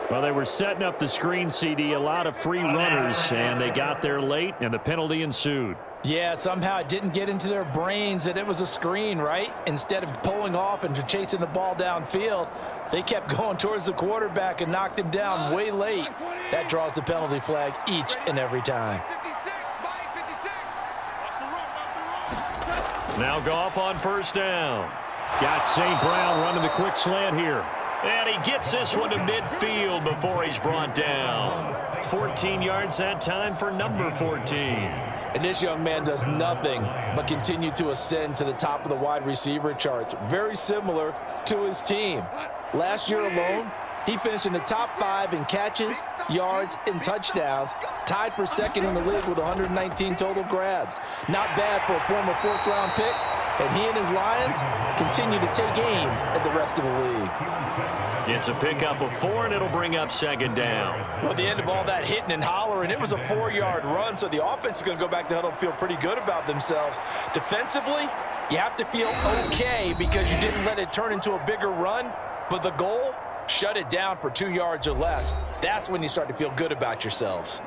Well, they were setting up the screen, CD, a lot of free runners, and they got there late, and the penalty ensued. Yeah, somehow it didn't get into their brains that it was a screen, right? Instead of pulling off and chasing the ball downfield, they kept going towards the quarterback and knocked him down way late. That draws the penalty flag each and every time. Now Goff on 1st down. Got St. Brown running the quick slant here. And he gets this one to midfield before he's brought down. 14 yards that time for number 14. And this young man does nothing but continue to ascend to the top of the wide receiver charts. Very similar to his team. Last year alone, he finished in the top 5 in catches, yards, and touchdowns, tied for 2nd in the league with 119 total grabs. Not bad for a former 4th-round pick, and he and his Lions continue to take aim at the rest of the league. It's a pickup of 4, and it'll bring up 2nd down. Well, at the end of all that hitting and hollering, it was a 4-yard run, so the offense is going to go back to huddle and feel pretty good about themselves. Defensively, you have to feel okay because you didn't let it turn into a bigger run, but the goal, shut it down for 2 yards or less. That's when you start to feel good about yourselves.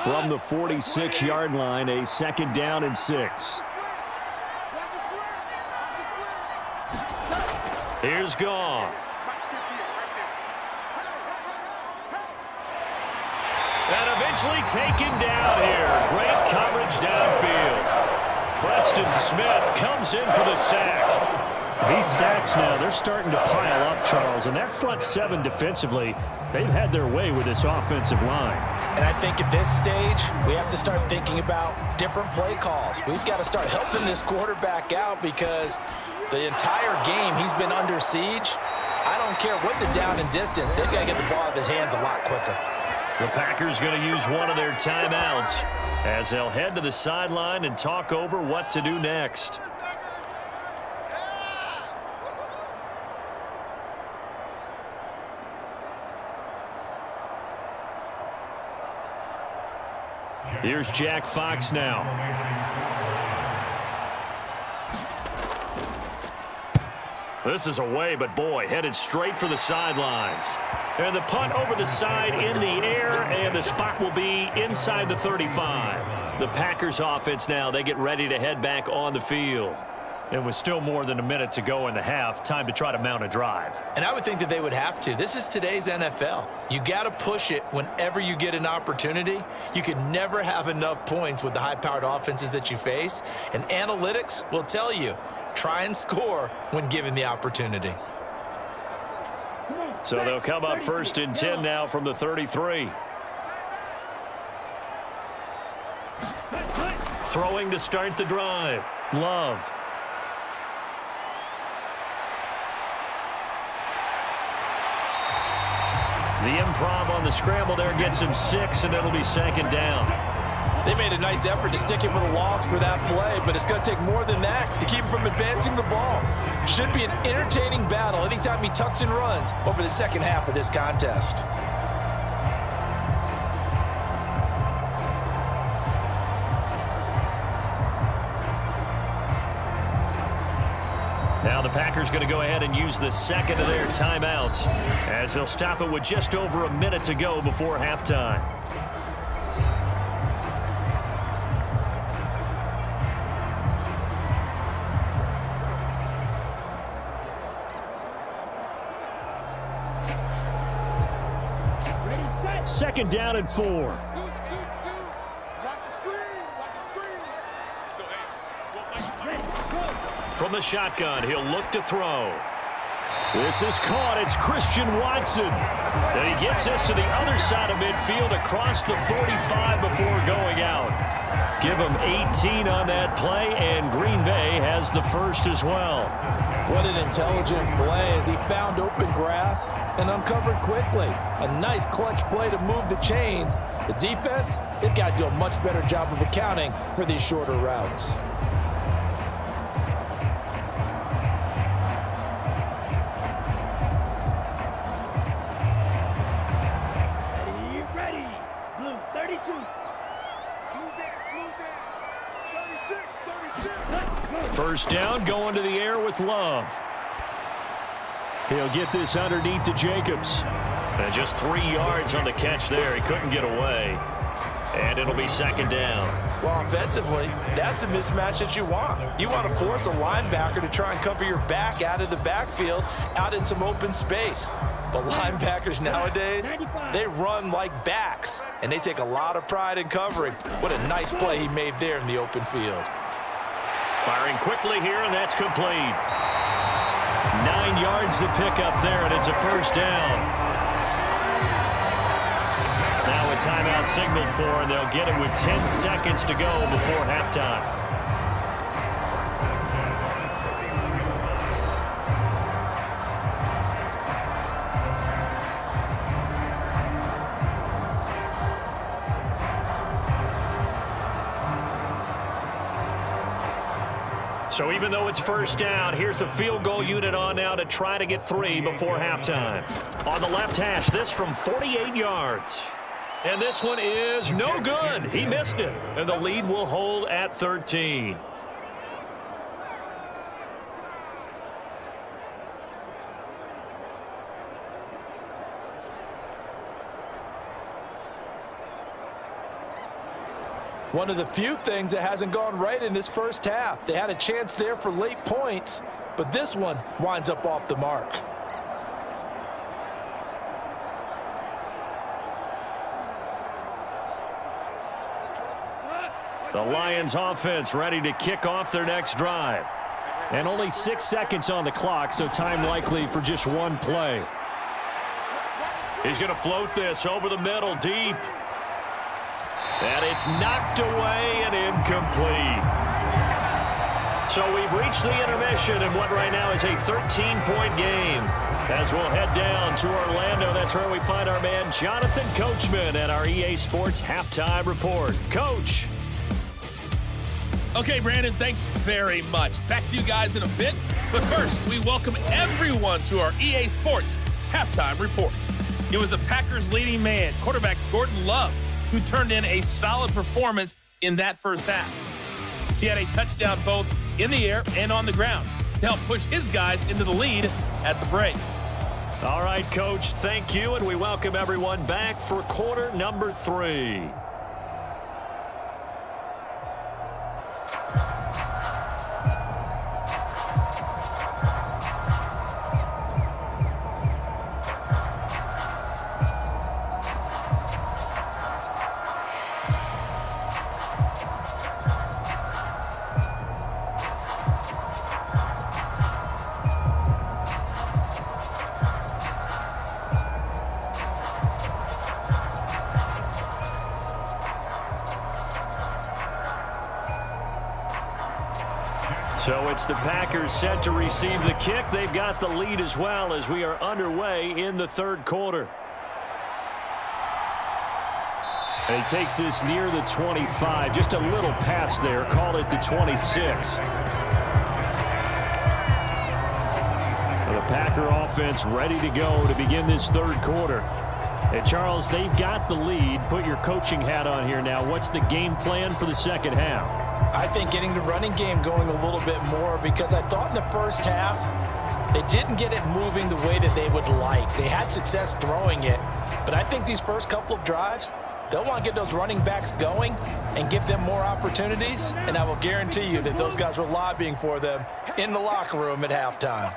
From the 46-yard line, a 2nd down and 6. Here's Goff. And eventually taken down here. Great coverage downfield. Preston Smith comes in for the sack. These sacks now, they're starting to pile up, Charles. And that front 7 defensively, they've had their way with this offensive line. And I think at this stage, we have to start thinking about different play calls. We've got to start helping this quarterback out because the entire game he's been under siege. I don't care what the down and distance. They've got to get the ball out of his hands a lot quicker. The Packers going to use one of their timeouts as they'll head to the sideline and talk over what to do next. Here's Jack Fox now. This is away, but boy, headed straight for the sidelines. And the punt over the side in the air, and the spot will be inside the 35. The Packers offense now, they get ready to head back on the field. And with still more than a minute to go in the half, time to try to mount a drive. And I would think that they would have to. This is today's NFL. You got to push it whenever you get an opportunity. You could never have enough points with the high-powered offenses that you face. And analytics will tell you, try and score when given the opportunity. So they'll come up 1st and 10 now from the 33. Throwing to start the drive. Love. The improv on the scramble there gets him 6, and it'll be 2nd down. They made a nice effort to stick him with a loss for that play, but it's going to take more than that to keep him from advancing the ball. Should be an entertaining battle anytime he tucks and runs over the second half of this contest. Now the Packers going to go ahead and use the second of their timeouts as they'll stop it with just over a minute to go before halftime. Second down and 4. From the shotgun, he'll look to throw. This is caught. It's Christian Watson. And he gets this to the other side of midfield across the 45 before going out. Give him 18 on that play, and Green Bay has the first as well. What an intelligent play as he found open grass and uncovered quickly. A nice clutch play to move the chains. The defense, they've got to do a much better job of accounting for these shorter routes. Ready. Blue 32. First down, going to the air with Love. He'll get this underneath to Jacobs. And just 3 yards on the catch there. He couldn't get away. And it'll be 2nd down. Well, offensively, that's the mismatch that you want. You want to force a linebacker to try and cover your back out of the backfield, out in some open space. But linebackers nowadays, they run like backs, and they take a lot of pride in covering. What a nice play he made there in the open field. Firing quickly here, and that's complete. 9 yards to pick up there, and it's a first down. Now a timeout signaled for, and they'll get it with 10 seconds to go before halftime. So even though it's first down, here's the field goal unit on now to try to get 3 before halftime. On the left hash, this from 48 yards. And this one is no good. He missed it. And the lead will hold at 13. One of the few things that hasn't gone right in this first half. They had a chance there for late points, but this one winds up off the mark. The Lions offense ready to kick off their next drive. And only 6 seconds on the clock, so time likely for just one play. He's going to float this over the middle, deep. And it's knocked away and incomplete. So we've reached the intermission in what right now is a 13-point game. As we'll head down to Orlando, that's where we find our man Jonathan Coachman at our EA Sports Halftime Report. Coach. Okay, Brandon, thanks very much. Back to you guys in a bit. But first, we welcome everyone to our EA Sports Halftime Report. It was the Packers' leading man, quarterback Jordan Love, who turned in a solid performance in that first half. He had a touchdown both in the air and on the ground to help push his guys into the lead at the break. All right, Coach, thank you, and we welcome everyone back for quarter number 3. So it's the Packers set to receive the kick. They've got the lead as well as we are underway in the third quarter. And he takes this near the 25. Just a little pass there. Call it the 26. The Packer offense ready to go to begin this third quarter. And, Charles, they've got the lead. Put your coaching hat on here now. What's the game plan for the second half? I think getting the running game going a little bit more, because I thought in the first half they didn't get it moving the way that they would like. They had success throwing it, but I think these first couple of drives, they'll want to get those running backs going and give them more opportunities, and I will guarantee you that those guys were lobbying for them in the locker room at halftime.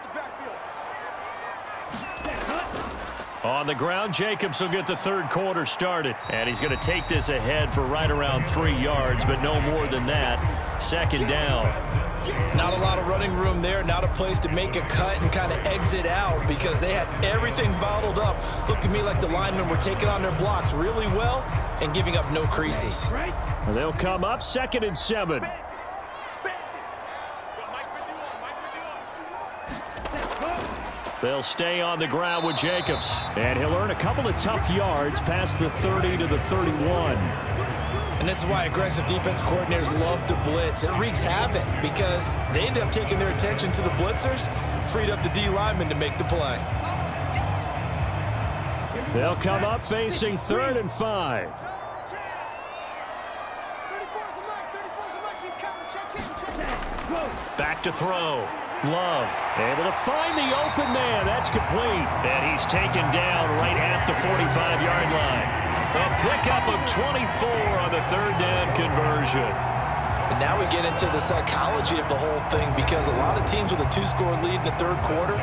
On the ground, Jacobs will get the third quarter started. And he's going to take this ahead for right around 3 yards, but no more than that. Second down. Not a lot of running room there. Not a place to make a cut and kind of exit out because they had everything bottled up. Looked to me like the linemen were taking on their blocks really well and giving up no creases. They'll come up 2nd and 7. They'll stay on the ground with Jacobs. And he'll earn a couple of tough yards past the 30 to the 31. And this is why aggressive defense coordinators love to blitz. It wreaks havoc because they end up taking their attention to the blitzers, freed up the D linemen to make the play. They'll come up facing 3rd and 5. Back to throw. Love able to find the open man. That's complete. And he's taken down right at the 45-yard line. A pickup of 24 on the third down conversion. And now we get into the psychology of the whole thing, because a lot of teams with a 2-score lead in the third quarter,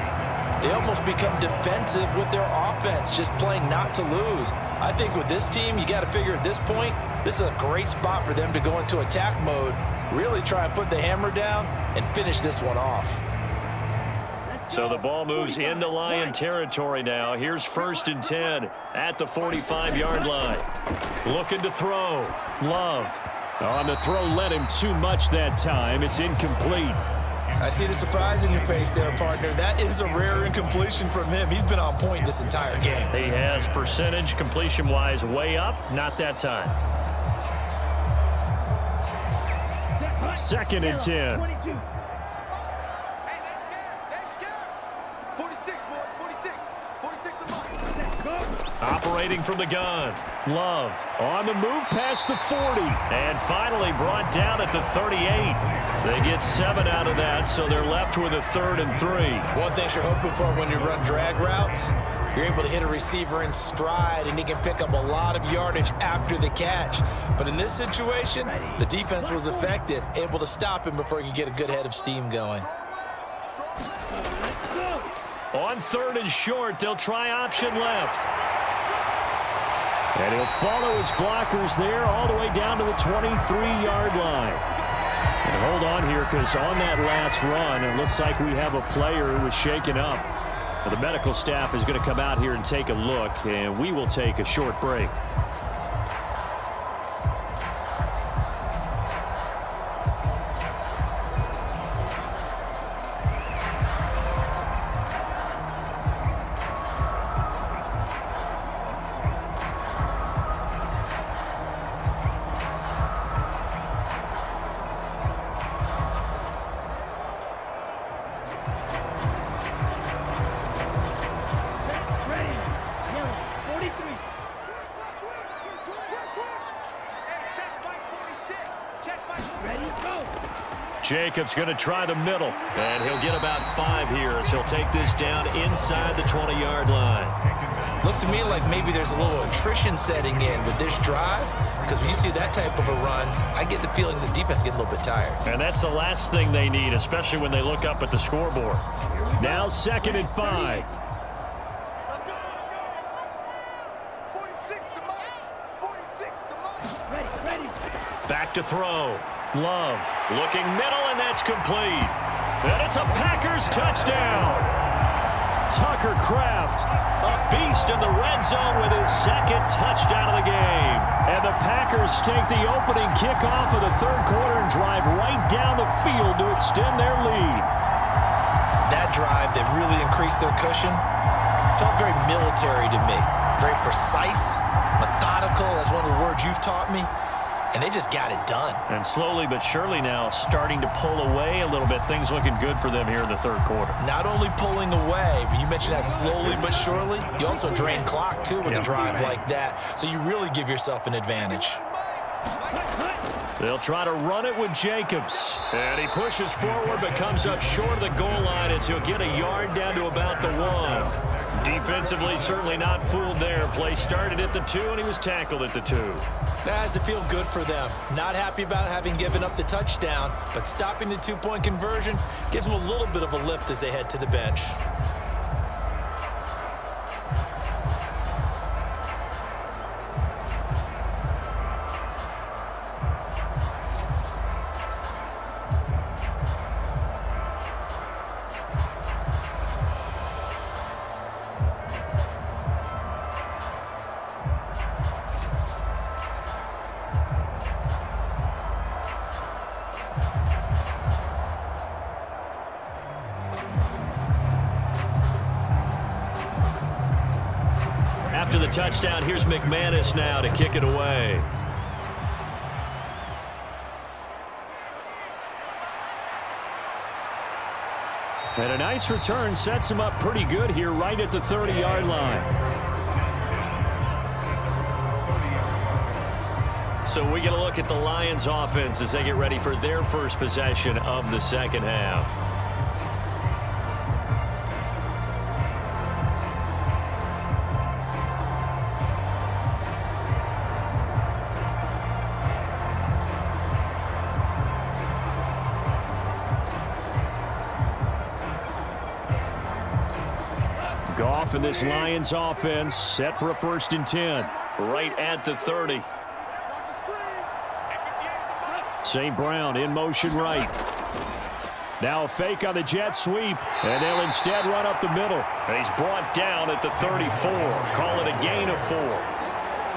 they almost become defensive with their offense, just playing not to lose. I think with this team, you got to figure at this point, this is a great spot for them to go into attack mode, really try and put the hammer down and finish this one off. So the ball moves into Lion territory now. Here's 1st and 10 at the 45-yard line. Looking to throw. Love. On the throw, led him too much that time. It's incomplete. I see the surprise in your face there, partner. That is a rare incompletion from him. He's been on point this entire game. He has percentage completion-wise way up. Not that time. 2nd and 10. Operating from the gun. Love on the move past the 40. And finally brought down at the 38. They get 7 out of that, so they're left with a 3rd and 3. One thing you're hoping for when you run drag routes, you're able to hit a receiver in stride, and he can pick up a lot of yardage after the catch. But in this situation, the defense was effective, able to stop him before he could get a good head of steam going. On 3rd and short, they'll try option left. And he'll follow his blockers there all the way down to the 23-yard line. And hold on here, because on that last run, it looks like we have a player who was shaken up. Well, the medical staff is going to come out here and take a look, and we will take a short break. Jacobs going to try the middle, and he'll get about 5 here as he'll take this down inside the 20-yard line. Looks to me like maybe there's a little attrition setting in with this drive, because when you see that type of a run, I get the feeling the defense getting a little bit tired. And that's the last thing they need, especially when they look up at the scoreboard. Now 2nd and 5. Back to throw. Love looking middle, and that's complete. And it's a Packers touchdown. Tucker Kraft, a beast in the red zone with his 2nd touchdown of the game. And the Packers take the opening kickoff of the third quarter and drive right down the field to extend their lead. That drive that really increased their cushion felt very military to me. Very precise, methodical, that's one of the words you've taught me. And they just got it done. And slowly but surely now starting to pull away a little bit. Things looking good for them here in the third quarter. Not only pulling away, but you mentioned that slowly but surely. You also drain clock, too, with a drive like that. So you really give yourself an advantage. They'll try to run it with Jacobs. And he pushes forward but comes up short of the goal line as he'll get a yard down to about the 1. Defensively, certainly not fooled there. Play started at the 2, and he was tackled at the 2. That has to feel good for them. Not happy about having given up the touchdown, but stopping the 2-point conversion gives them a little bit of a lift as they head to the bench. After the touchdown, here's McManus now to kick it away. And a nice return sets him up pretty good here right at the 30-yard line. So we get a look at the Lions offense as they get ready for their first possession of the second half. Goff and this Lions offense set for a 1st and 10 right at the 30. St. Brown in motion right. Now a fake on the jet sweep, and they'll instead run up the middle. He's brought down at the 34. Call it a gain of 4.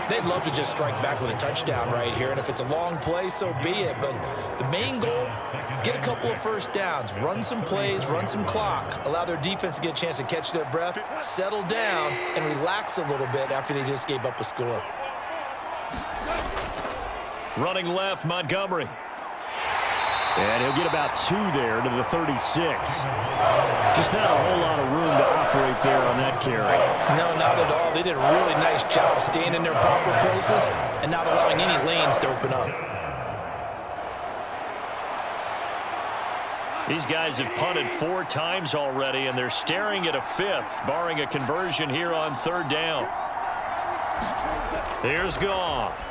They'd love to just strike back with a touchdown right here, and if it's a long play, so be it. But the main goal, get a couple of first downs, run some plays, run some clock, allow their defense to get a chance to catch their breath, settle down, and relax a little bit after they just gave up a score. Running left, Montgomery. And he'll get about 2 there to the 36. Just not a whole lot of room to operate there on that carry. No, not at all. They did a really nice job staying in their proper places and not allowing any lanes to open up. These guys have punted 4 times already, and they're staring at a 5th, barring a conversion here on 3rd down. Here's Goff.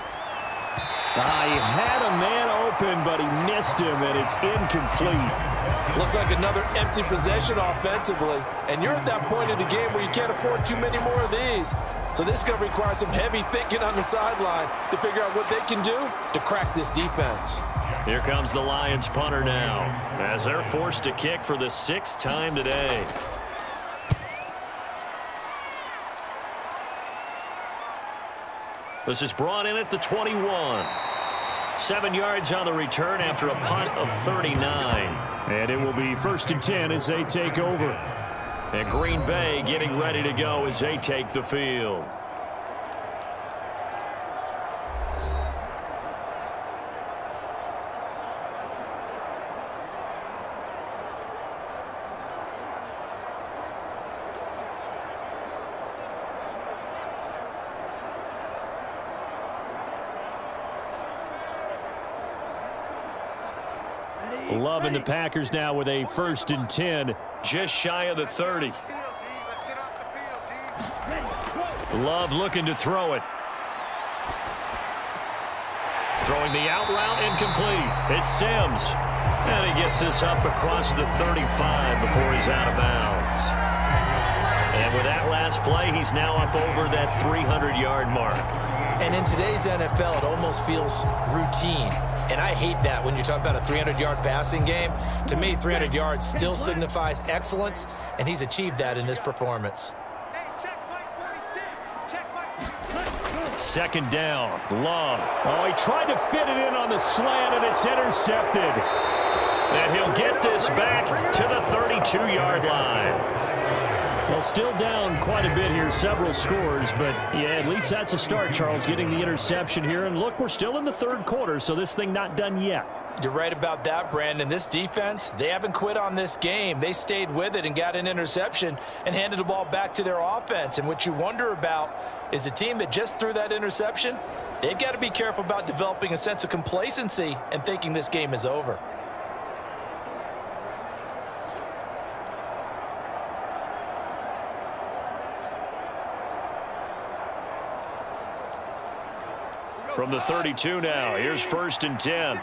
He had a man open, but he missed him, and it's incomplete. Looks like another empty possession offensively. And you're at that point in the game where you can't afford too many more of these. So this is going to require some heavy thinking on the sideline to figure out what they can do to crack this defense. Here comes the Lions punter now, as they're forced to kick for the 6th time today. This is brought in at the 21. 7 yards on the return after a punt of 39. And it will be 1st and 10 as they take over. And Green Bay getting ready to go as they take the field. Love and the Packers now with a 1st and 10, just shy of the 30. Love looking to throw it. Throwing the out route, incomplete. It's Sims. And he gets this up across the 35 before he's out of bounds. And with that last play, he's now up over that 300-yard mark. And in today's NFL, it almost feels routine. And I hate that when you talk about a 300-yard passing game. To me, 300 yards still signifies excellence, and he's achieved that in this performance. Second down. Love. Oh, he tried to fit it in on the slant, and it's intercepted. And he'll get this back to the 32-yard line. Well, still down quite a bit here, several scores, but yeah, at least that's a start, Charles, getting the interception here. And look, we're still in the third quarter, so this thing not done yet. You're right about that, Brandon. This defense, they haven't quit on this game. They stayed with it and got an interception and handed the ball back to their offense. And what you wonder about is the team that just threw that interception, they've got to be careful about developing a sense of complacency and thinking this game is over. From the 32 now, here's 1st and 10.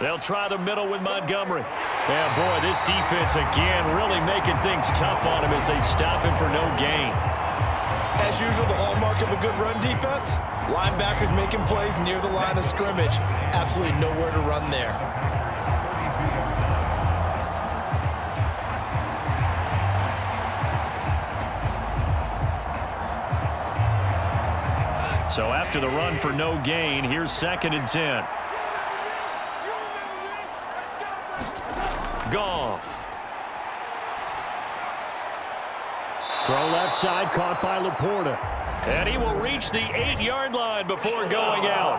They'll try the middle with Montgomery. Yeah, boy, this defense again really making things tough on him as they stop him for no gain. As usual, the hallmark of a good run defense, linebackers making plays near the line of scrimmage. Absolutely nowhere to run there. So after the run for no gain, here's 2nd and 10. Goff. Throw left side, caught by Laporta. And he will reach the 8-yard line before going out.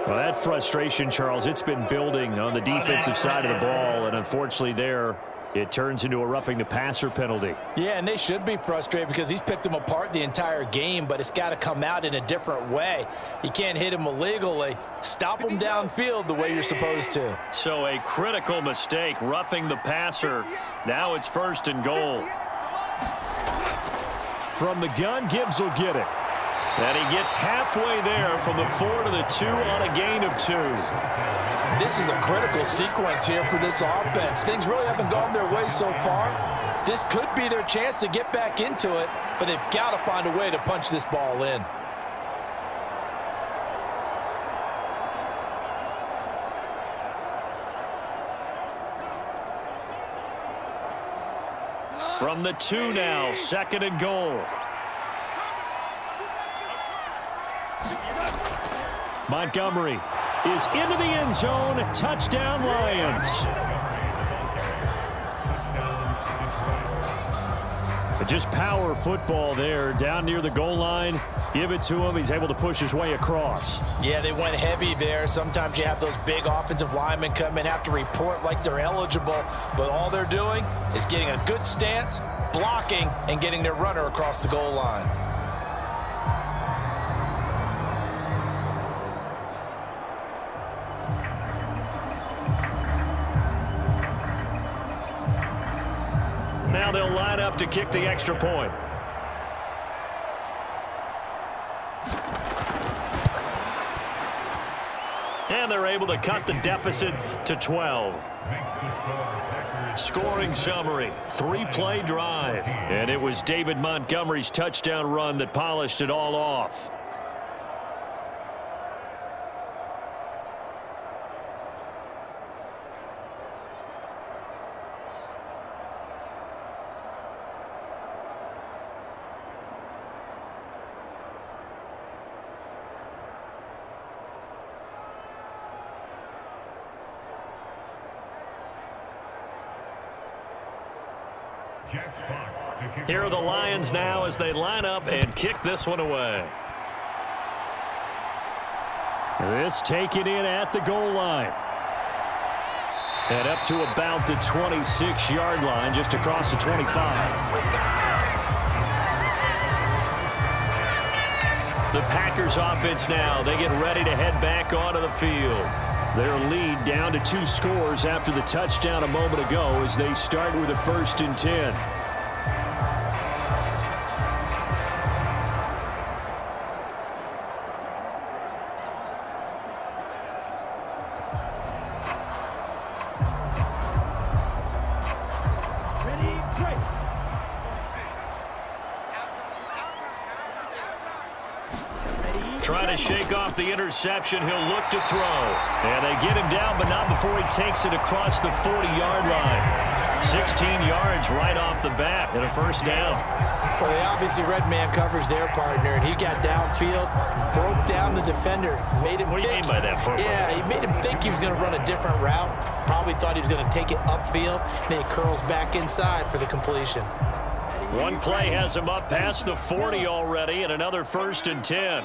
Well, that frustration, Charles, it's been building on the defensive side of the ball, and unfortunately there, it turns into a roughing the passer penalty. Yeah, and they should be frustrated because he's picked them apart the entire game, but it's got to come out in a different way. You can't hit him illegally. Stop him downfield the way you're supposed to. So a critical mistake, roughing the passer. Now it's 1st and goal. From the gun, Gibbs will get it. And he gets halfway there from the 4 to the 2 on a gain of 2. This is a critical sequence here for this offense. Things really haven't gone their way so far. This could be their chance to get back into it, but they've got to find a way to punch this ball in. From the 2 now, 2nd and goal. Montgomery is into the end zone. Touchdown, Lions. Just power football there down near the goal line. Give it to him. He's able to push his way across. Yeah, they went heavy there. Sometimes you have those big offensive linemen come in, have to report like they're eligible, but all they're doing is getting a good stance, blocking, and getting their runner across the goal line. Now they'll line up to kick the extra point. And they're able to cut the deficit to 12. Scoring summary, 3-play drive. And it was David Montgomery's touchdown run that polished it all off. Here are the Lions now as they line up and kick this one away. This taken in at the goal line. And up to about the 26-yard line, just across the 25. The Packers offense now, they get ready to head back onto the field. Their lead down to 2 scores after the touchdown a moment ago as they start with a 1st and 10. trying to shake off the interception. He'll look to throw. And they get him down, but not before he takes it across the 40-yard line. 16 yards right off the bat and a first down. Well, they obviously read man coverage their partner, and he got downfield, broke down the defender, made him What do you mean by that? Yeah, he made him think he was going to run a different route. Probably thought he was going to take it upfield. Then he curls back inside for the completion. One play has him up past the 40 already, and another 1st and 10.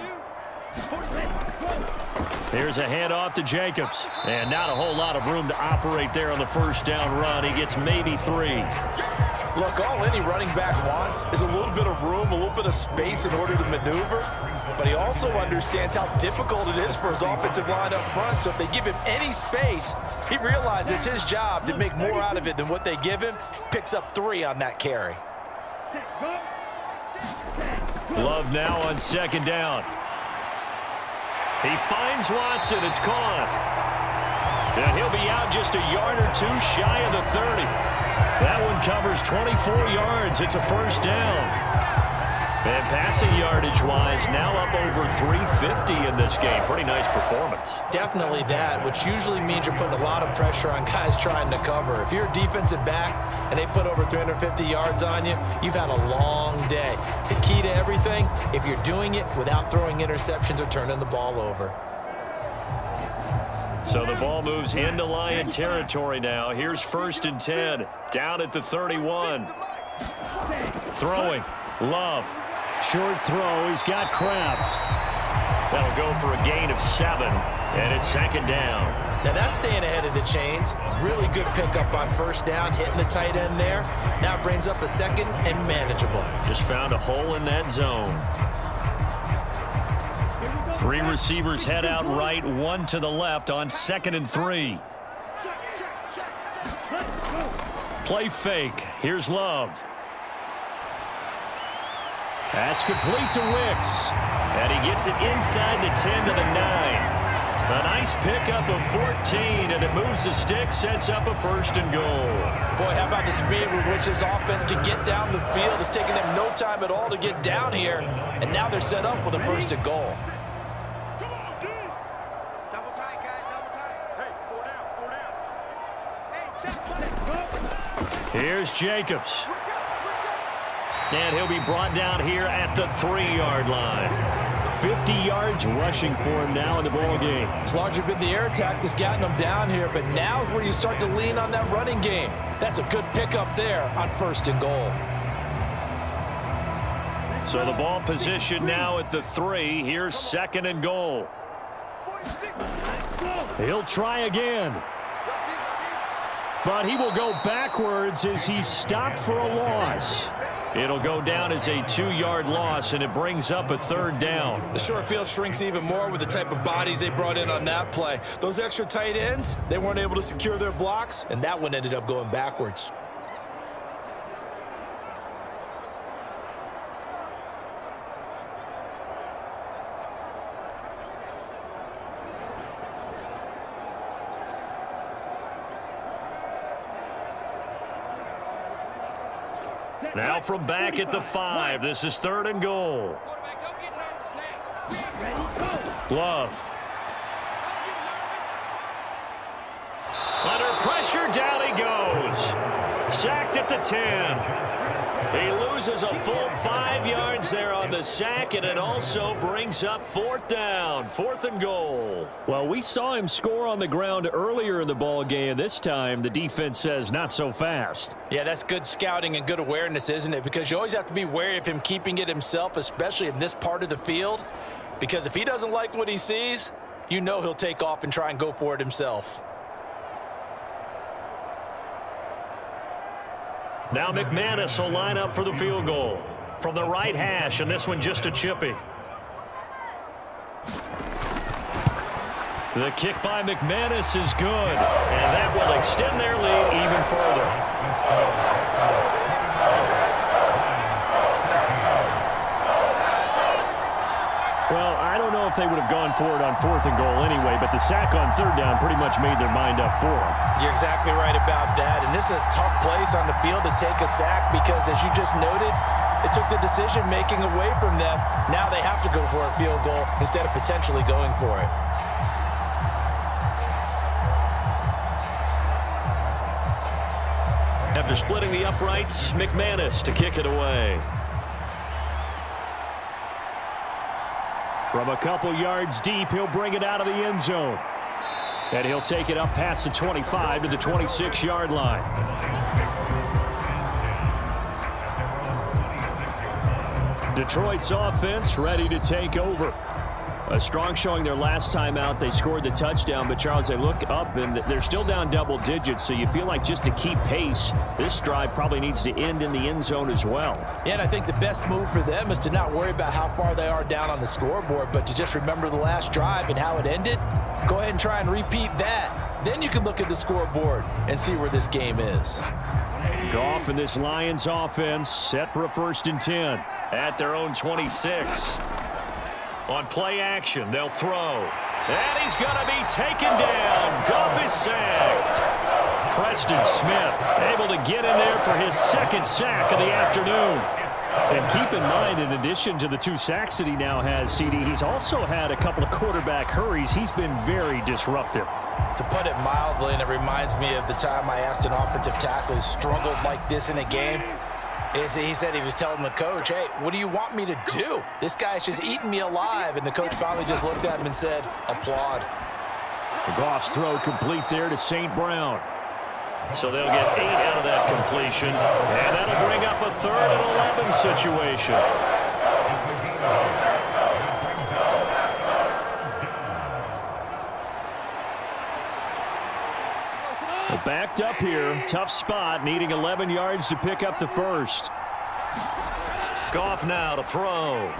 Here's a handoff to Jacobs. And not a whole lot of room to operate there on the first down run. He gets maybe 3. Look, all any running back wants is a little bit of room, a little bit of space in order to maneuver. But he also understands how difficult it is for his offensive line up front. So if they give him any space, he realizes his job to make more out of it than what they give him. Picks up 3 on that carry. Love now on 2nd down. He finds Watson. It's caught. And he'll be out just a yard or 2 shy of the 30. That one covers 24 yards. It's a first down. And passing yardage-wise, now up over 350 in this game. Pretty nice performance. Definitely that, which usually means you're putting a lot of pressure on guys trying to cover. If you're a defensive back and they put over 350 yards on you, you've had a long day. The key to everything, if you're doing it without throwing interceptions or turning the ball over. So the ball moves into Lion territory now. Here's 1st and 10, down at the 31. Throwing, Love. Short throw, he's got Kraft. That'll go for a gain of 7, and it's 2nd down. Now that's staying ahead of the chains. Really good pickup on first down, hitting the tight end there. Now brings up a 2nd and manageable. Just found a hole in that zone. 3 receivers head out right, 1 to the left on 2nd and 3. Play fake. Here's Love. That's complete to Wicks. And he gets it inside the 10 to the 9. A nice pickup of 14, and it moves the stick, sets up a 1st and goal. Boy, how about the speed with which this offense can get down the field? It's taken them no time at all to get down here, and now they're set up with a 1st and goal. Double tight, guys, double tight. Hey, 4 down, 4 down. Hey, check. Here's Jacobs. And he'll be brought down here at the 3-yard line. 50 yards rushing for him now in the ball game. It's largely been the air attack that's gotten him down here, but now is where you start to lean on that running game. That's a good pickup there on 1st and goal. So the ball position now at the 3. Here's 2nd and goal. He'll try again. But he will go backwards as he's stopped for a loss. It'll go down as a 2-yard loss, and it brings up a 3rd down. The short field shrinks even more with the type of bodies they brought in on that play. Those extra tight ends, they weren't able to secure their blocks, and that one ended up going backwards. Now from back at the 5, this is 3rd and goal. Love. Under pressure, down he goes. Sacked at the 10. He loses a full 5 yards there on the sack, and it also brings up 4th down, 4th and goal. Well, we saw him score on the ground earlier in the ball game. This time, the defense says not so fast. Yeah, that's good scouting and good awareness, isn't it? Because you always have to be wary of him keeping it himself, especially in this part of the field. Because if he doesn't like what he sees, you know he'll take off and try and go for it himself. Now McManus will line up for the field goal from the right hash, and this one just a chippy. The kick by McManus is good, and that will extend their lead even further. Well, I don't know if they would have gone for it on 4th and goal anyway, but the sack on 3rd down pretty much made their mind up for them. You're exactly right about that, and this is a tough place on the field to take a sack because, as you just noted, It took the decision-making away from them. Now they have to go for a field goal instead of potentially going for it. After splitting the uprights, McManus to kick it away. From a couple yards deep, he'll bring it out of the end zone. And he'll take it up past the 25 to the 26-yard line. Detroit's offense ready to take over. A strong showing their last time out. They scored the touchdown, but Charles, they look up and they're still down double digits, so you feel like just to keep pace, this drive probably needs to end in the end zone as well. Yeah, and I think the best move for them is to not worry about how far they are down on the scoreboard, but to just remember the last drive and how it ended. Go ahead and try and repeat that. Then you can look at the scoreboard and see where this game is. Goff and this Lions offense set for a 1st and 10 at their own 26. On play action, they'll throw. And he's going to be taken down. Goff is sacked. Preston Smith able to get in there for his 2nd sack of the afternoon. And keep in mind, in addition to the 2 sacks that he now has, CD, he's also had a couple of quarterback hurries. He's been very disruptive. To put it mildly, and it reminds me of the time I asked an offensive tackle who struggled like this in a game. He said he was telling the coach, hey, what do you want me to do? This guy's just eating me alive. And the coach finally just looked at him and said, applaud. The Goff's throw complete there to St. Brown. So they'll get 8 out of that completion. And that'll bring up a 3rd and 11 situation. Backed up here, tough spot, needing 11 yards to pick up the 1st. Goff now to throw.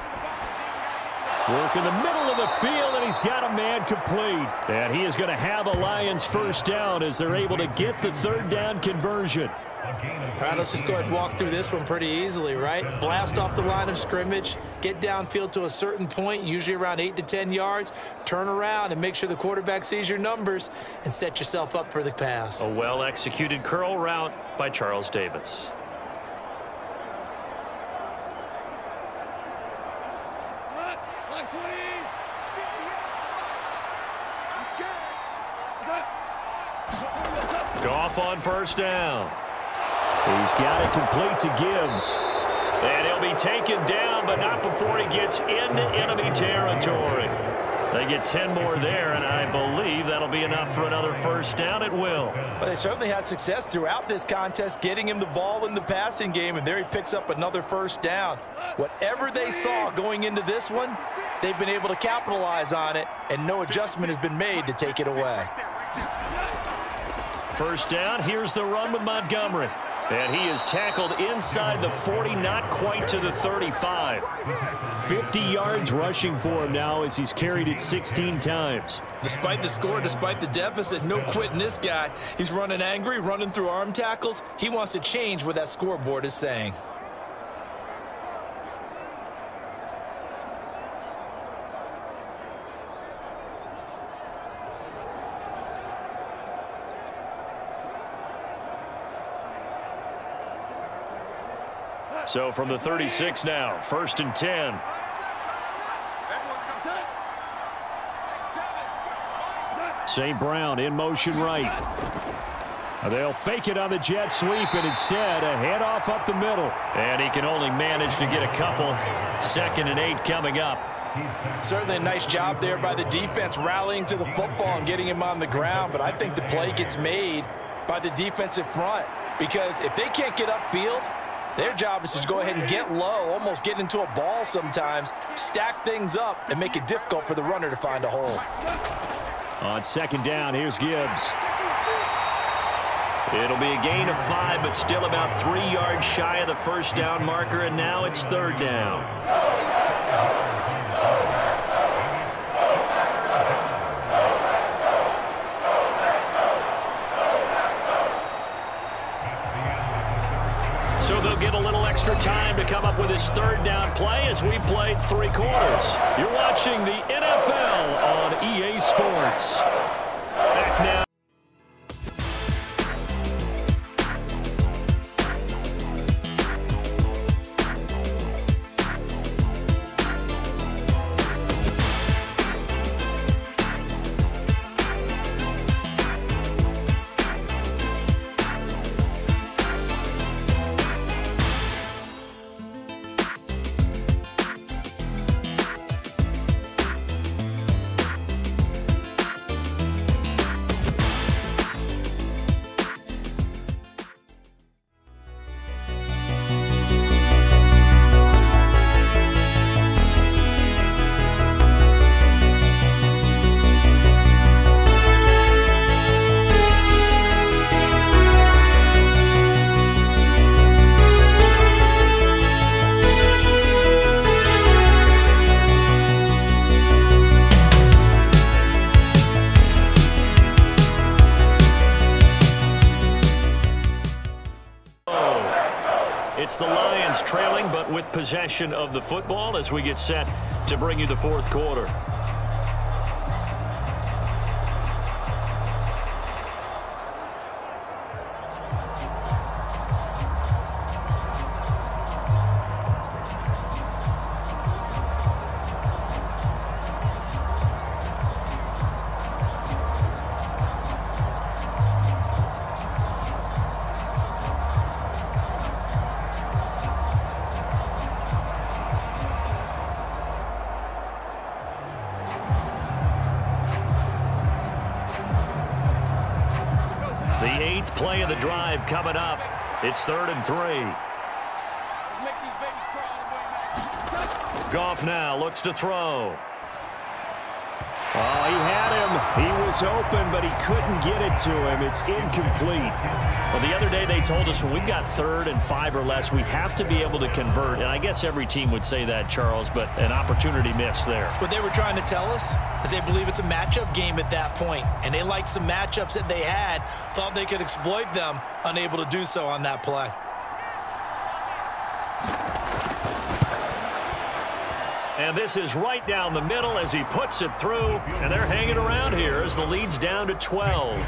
Work in the middle of the field, and he's got a man complete. And he is going to have a Lions 1st down as they're able to get the 3rd down conversion. All right, let's just go ahead and walk through this one pretty easily, right? Blast off the line of scrimmage, get downfield to a certain point, usually around 8 to 10 yards, turn around and make sure the quarterback sees your numbers and set yourself up for the pass. A well-executed curl route by Charles Davis. Goff on 1st down. He's got it complete to Gibbs. And he'll be taken down, but not before he gets into enemy territory. They get 10 more there, and I believe that'll be enough for another 1st down. It will. But they certainly had success throughout this contest, getting him the ball in the passing game, and there he picks up another 1st down. Whatever they saw going into this one, they've been able to capitalize on it, and no adjustment has been made to take it away. 1st down, here's the run with Montgomery. And he is tackled inside the 40, not quite to the 35. 50 yards rushing for him now as he's carried it 16 times. Despite the score, despite the deficit, no quitting this guy. He's running angry, running through arm tackles. He wants to change what that scoreboard is saying. So from the 36 now, 1st and 10. St. Brown in motion right. They'll fake it on the jet sweep, and instead a handoff up the middle. And he can only manage to get a couple. 2nd and 8 coming up. Certainly a nice job there by the defense rallying to the football and getting him on the ground, but I think the play gets made by the defensive front, because if they can't get upfield, their job is to go ahead and get low, almost get into a ball sometimes, stack things up, and make it difficult for the runner to find a hole. On 2nd down, here's Gibbs. It'll be a gain of 5, but still about 3 yards shy of the 1st down marker, and now it's 3rd down. So they'll get a little extra time to come up with his 3rd down play as we played 3 quarters. You're watching the NFL on EA Sports. Back now. It's the Lions trailing, but with possession of the football as we get set to bring you the fourth quarter. The eighth play of the drive coming up. It's 3rd and 3. Goff now looks to throw. Oh, he had him. He was open, but he couldn't get it to him. It's incomplete. Well, the other day they told us when we've got 3rd and 5 or less, we have to be able to convert. And I guess every team would say that, Charles, but an opportunity missed there. What they were trying to tell us is they believe it's a matchup game at that point, and they liked some matchups that they had, thought they could exploit them, unable to do so on that play. And this is right down the middle as he puts it through, and they're hanging around here as the lead's down to 12.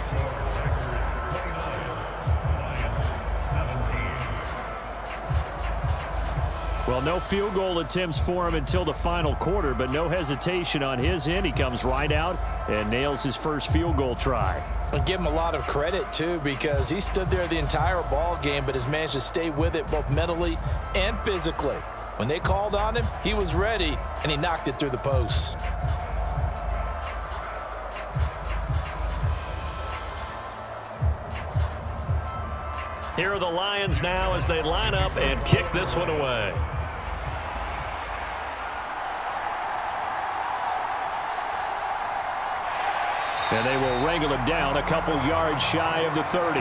Well, no field goal attempts for him until the final quarter, but no hesitation on his end. He comes right out and nails his first field goal try. And give him a lot of credit, too, because he stood there the entire ball game, but has managed to stay with it both mentally and physically. When they called on him, he was ready, and he knocked it through the posts. Here are the Lions now as they line up and kick this one away. And they will wrangle it down a couple yards shy of the 30.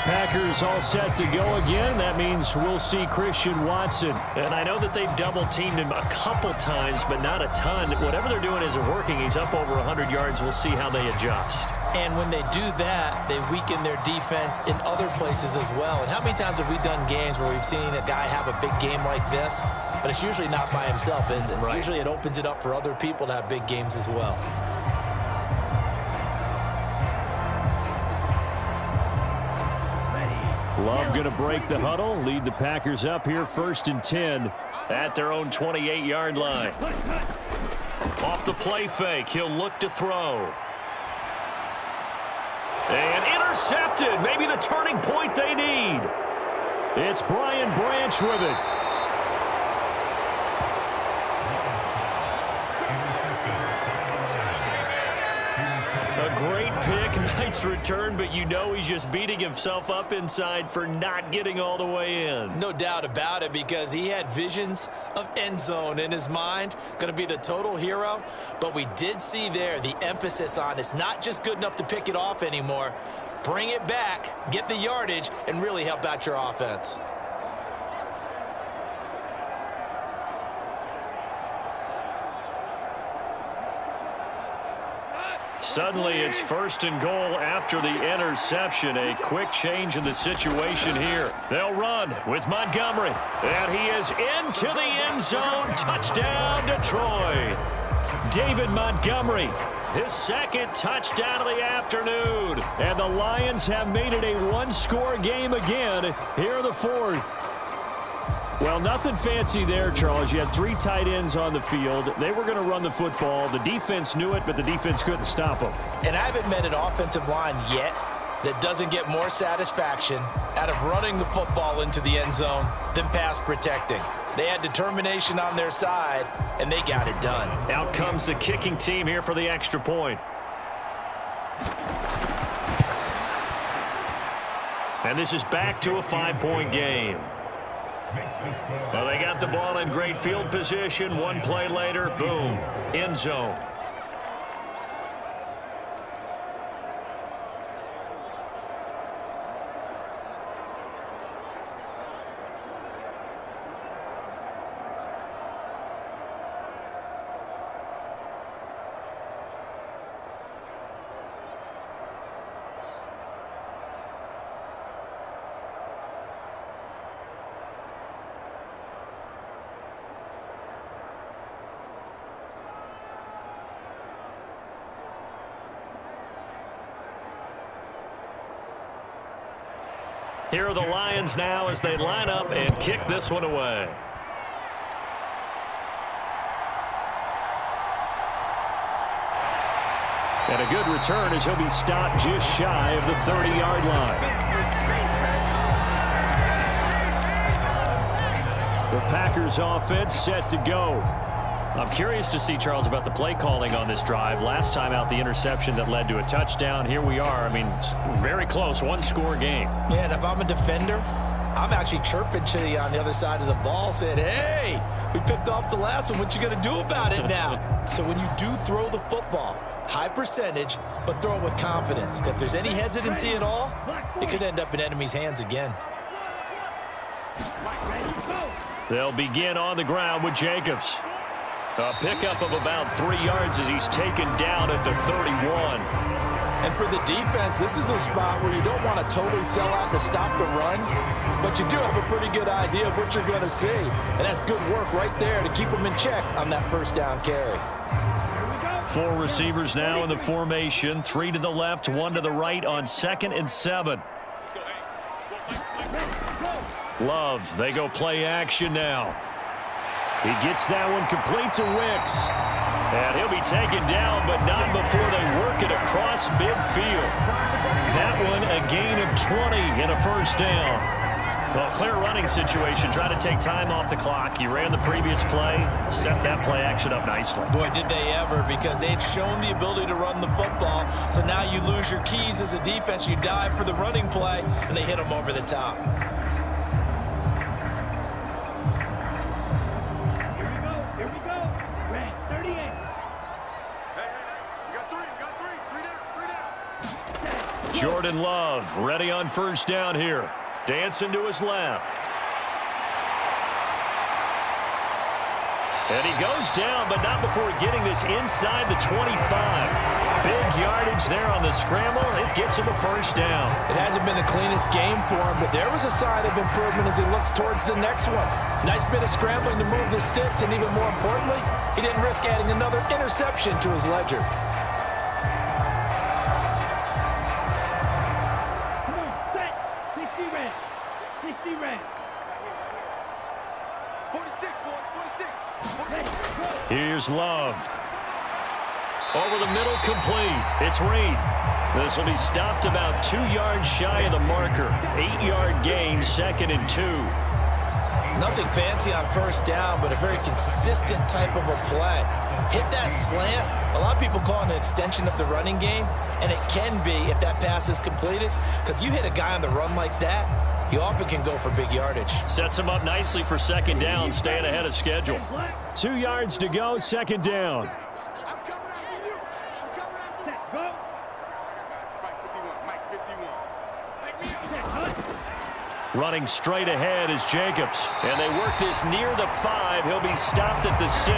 Packers all set to go again. That means we'll see Christian Watson. And I know that they've double-teamed him a couple times, but not a ton. Whatever they're doing isn't working. He's up over 100 yards. We'll see how they adjust. And when they do that, they weaken their defense in other places as well. And how many times have we done games where we've seen a guy have a big game like this, but it's usually not by himself, is it? Right. Usually it opens it up for other people to have big games as well. Love going to break the huddle, lead the Packers up here 1st and 10 at their own 28-yard line. Off the play fake, he'll look to throw. And intercepted, maybe the turning point they need. It's Brian Branch with it. A great pick, nice return, but you know he's just beating himself up inside for not getting all the way in. No doubt about it, because he had visions of end zone in his mind, going to be the total hero. But we did see there the emphasis on it's not just good enough to pick it off anymore. Bring it back, get the yardage, and really help out your offense. Suddenly, it's 1st and goal after the interception. A quick change in the situation here. They'll run with Montgomery. And he is into the end zone. Touchdown, Detroit. David Montgomery, his 2nd touchdown of the afternoon. And the Lions have made it a one-score game again. Here are the 4th. Well, nothing fancy there, Charles. You had 3 tight ends on the field. They were going to run the football. The defense knew it, but the defense couldn't stop them. And I haven't met an offensive line yet that doesn't get more satisfaction out of running the football into the end zone than pass protecting. They had determination on their side, and they got it done. Out comes the kicking team here for the extra point. And this is back to a 5-point game. Well, they got the ball in great field position. One play later, boom, end zone. Here are the Lions now as they line up and kick this one away. And a good return as he'll be stopped just shy of the 30-yard line. The Packers offense set to go. I'm curious to see, Charles, about the play calling on this drive. Last time out, the interception that led to a touchdown. Here we are. I mean, very close, one-score game. Yeah, and if I'm a defender, I'm actually chirping to you on the other side of the ball, saying, hey, we picked off the last one. What you going to do about it now? So when you do throw the football, high percentage, but throw it with confidence. If there's any hesitancy at all, it could end up in enemy's hands again. They'll begin on the ground with Jacobs. A pickup of about 3 yards as he's taken down at the 31. And for the defense, this is a spot where you don't want to totally sell out to stop the run, but you do have a pretty good idea of what you're going to see. And that's good work right there to keep them in check on that first down carry. 4 receivers now in the formation. 3 to the left, 1 to the right on 2nd and 7. Love, they go play action now. He gets that one complete to Wicks. And he'll be taken down, but not before they work it across midfield. That one a gain of 20 and a first down. Well, clear running situation. Try to take time off the clock. He ran the previous play, set that play action up nicely. Boy, did they ever, because they'd shown the ability to run the football. So now you lose your keys as a defense. You dive for the running play, and they hit them over the top. Jordan Love ready on first down here. Dancing to his left. And he goes down, but not before getting this inside the 25. Big yardage there on the scramble. It gets him a first down. It hasn't been the cleanest game for him, but there was a sign of improvement as he looks towards the next one. Nice bit of scrambling to move the sticks, and even more importantly, he didn't risk adding another interception to his ledger. Here's Love. Over the middle, complete. It's Reed. This will be stopped about 2 yards shy of the marker. 8-yard gain, 2nd and 2. Nothing fancy on first down, but a very consistent type of a play. Hit that slant. A lot of people call it an extension of the running game, and it can be if that pass is completed, because you hit a guy on the run like that, he often can go for big yardage. Sets him up nicely for 2nd down, staying ahead of schedule. 2 yards to go, 2nd down. Running straight ahead is Jacobs. And they work this near the 5. He'll be stopped at the 6.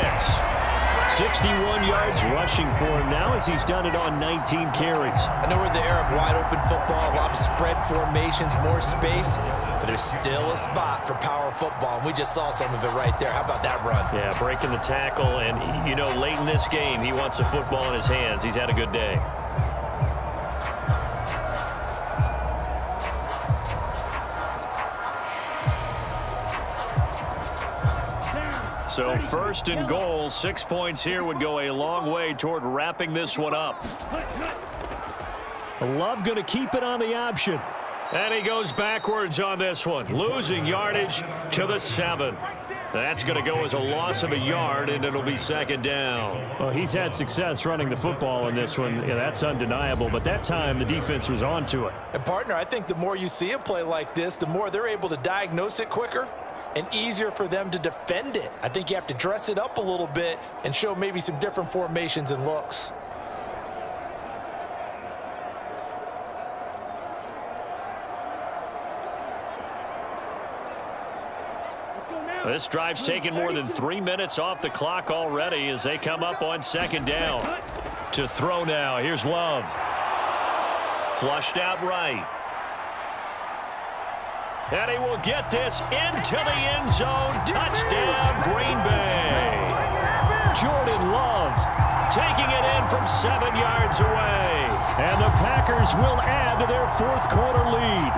61 yards rushing for him now as he's done it on 19 carries. I know we're in the era of wide-open football, a lot of spread formations, more space, but there's still a spot for power football, and we just saw some of it right there. How about that run? Yeah, breaking the tackle, and, you know, late in this game, he wants the football in his hands. He's had a good day. So 1st and goal, 6 points here would go a long way toward wrapping this one up. Love going to keep it on the option. And he goes backwards on this one, losing yardage to the 7. That's going to go as a loss of a yard, and it'll be 2nd down. Well, he's had success running the football in this one. Yeah, that's undeniable, but that time the defense was onto it. And, partner, I think the more you see a play like this, the more they're able to diagnose it quicker and easier for them to defend it. I think you have to dress it up a little bit and show maybe some different formations and looks. This drive's taken more than 3 minutes off the clock already as they come up on 2nd down. To throw now, here's Love. Flushed out right. And he will get this into the end zone. Touchdown, Green Bay. Jordan Love taking it in from 7 yards away. And the Packers will add to their 4th quarter lead.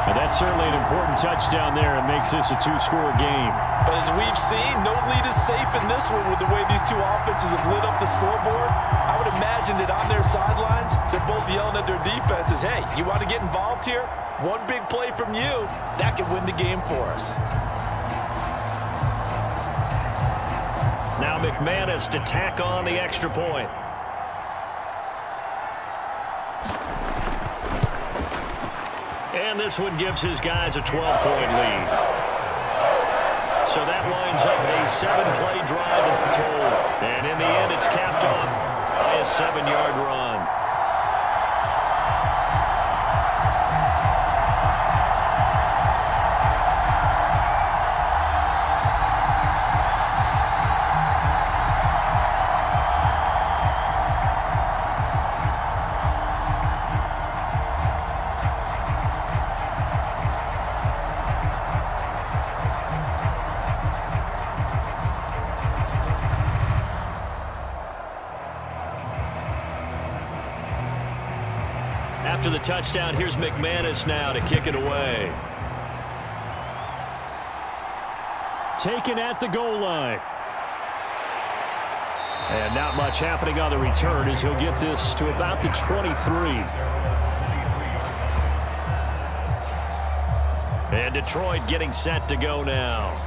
And that's certainly an important touchdown there. It makes this a two-score game. But as we've seen, no lead is safe in this one with the way these two offenses have lit up the scoreboard. I would imagine that on their sidelines, they're both yelling at their defenses, hey, you want to get involved here? One big play from you, that could win the game for us. Now McManus to tack on the extra point. And this one gives his guys a 12-point lead. So that winds up a 7-play drive in total. And in the end, it's capped off by a 7-yard run. After the touchdown, here's McManus now to kick it away. Taken at the goal line. And not much happening on the return as he'll get this to about the 23. And Detroit getting set to go now.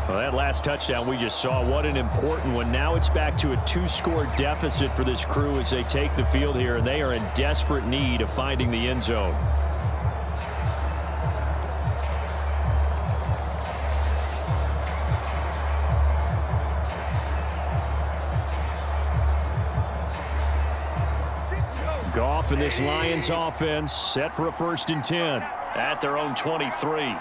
Well, that last touchdown we just saw, what an important one. Now it's back to a 2-score deficit for this crew as they take the field here, and they are in desperate need of finding the end zone. Goff and this Lions offense set for a 1st and 10 at their own 23.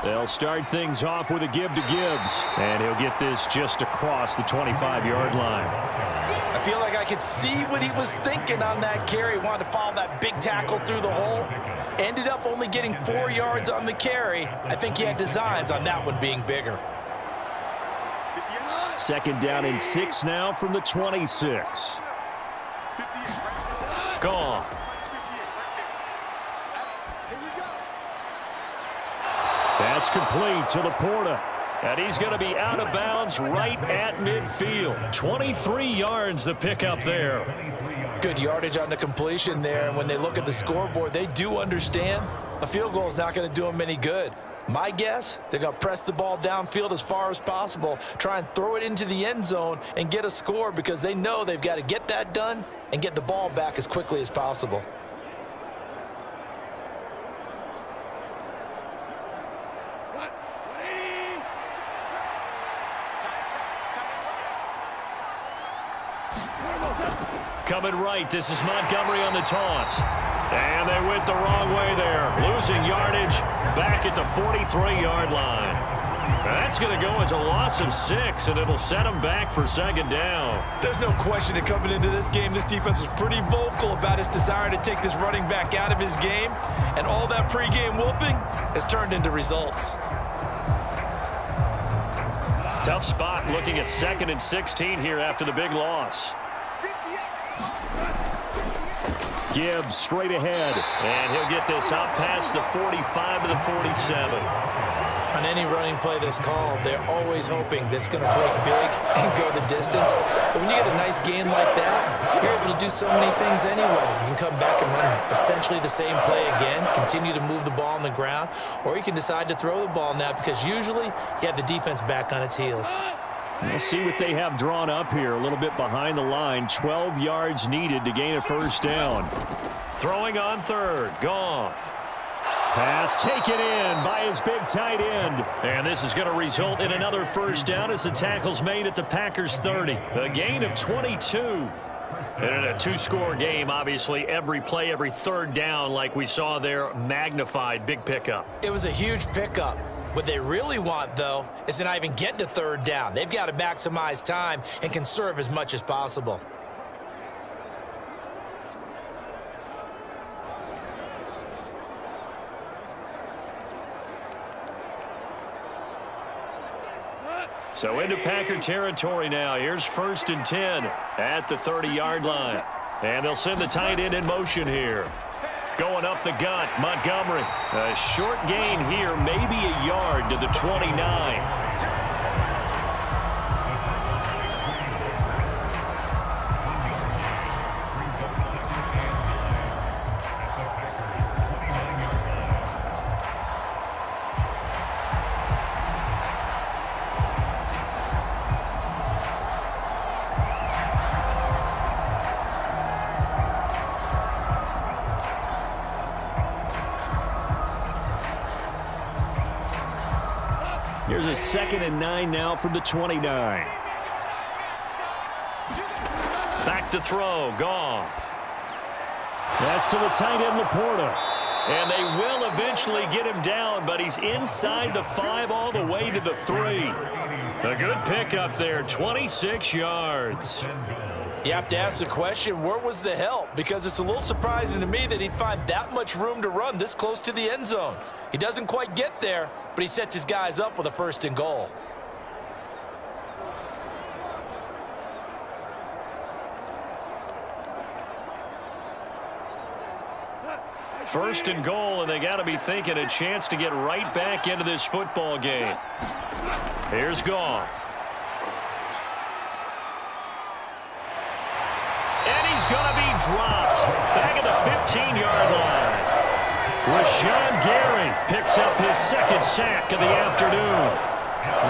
They'll start things off with a give to Gibbs, and he'll get this just across the 25-yard line. I feel like I could see what he was thinking on that carry. Wanted to follow that big tackle through the hole. Ended up only getting 4 yards on the carry. I think he had designs on that one being bigger. 2nd down and 6 now from the 26. Gone. That's complete to Laporta. And he's going to be out of bounds right at midfield. 23 yards the pickup there. Good yardage on the completion there. And when they look at the scoreboard, they do understand a field goal is not going to do them any good. My guess, they're going to press the ball downfield as far as possible, try and throw it into the end zone and get a score because they know they've got to get that done and get the ball back as quickly as possible. Coming right, this is Montgomery on the toss. And they went the wrong way there. Losing yardage back at the 43-yard line. That's going to go as a loss of 6, and it'll set them back for 2nd down. There's no question that coming into this game, this defense was pretty vocal about its desire to take this running back out of his game. And all that pregame wolfing has turned into results. Tough spot looking at 2nd and 16 here after the big loss. Gibbs straight ahead, and he'll get this out past the 45 to the 47. On any running play that's called, they're always hoping that it's going to break big and go the distance. But when you get a nice gain like that, you're able to do so many things anyway. You can come back and run essentially the same play again, continue to move the ball on the ground, or you can decide to throw the ball now because usually you have the defense back on its heels. We'll see what they have drawn up here. A little bit behind the line. 12 yards needed to gain a 1st down. Throwing on 3rd. Goff. Pass taken in by his big tight end. And this is going to result in another 1st down as the tackle's made at the Packers' 30. A gain of 22. And in a 2-score game, obviously, every play, every 3rd down, like we saw there, magnified. Big pickup. It was a huge pickup. What they really want, though, is to not even get to 3rd down. They've got to maximize time and conserve as much as possible. So into Packer territory now. Here's 1st and 10 at the 30-yard line. And they'll send the tight end in motion here. Going up the gut, Montgomery. A short gain here, maybe a yard to the 29. Here's a 2nd and 9 now from the 29. Back to throw, Goff. That's to the tight end, Laporta. And they will eventually get him down, but he's inside the 5 all the way to the 3. A good pickup there, 26 yards. You have to ask the question, where was the help? Because it's a little surprising to me that he'd find that much room to run this close to the end zone. He doesn't quite get there, but he sets his guys up with a 1st and goal. First and goal, and they got to be thinking a chance to get right back into this football game. Here's Goff. And he's going to be dropped. Back at the 15-yard line. Rashawn Gary picks up his 2nd sack of the afternoon.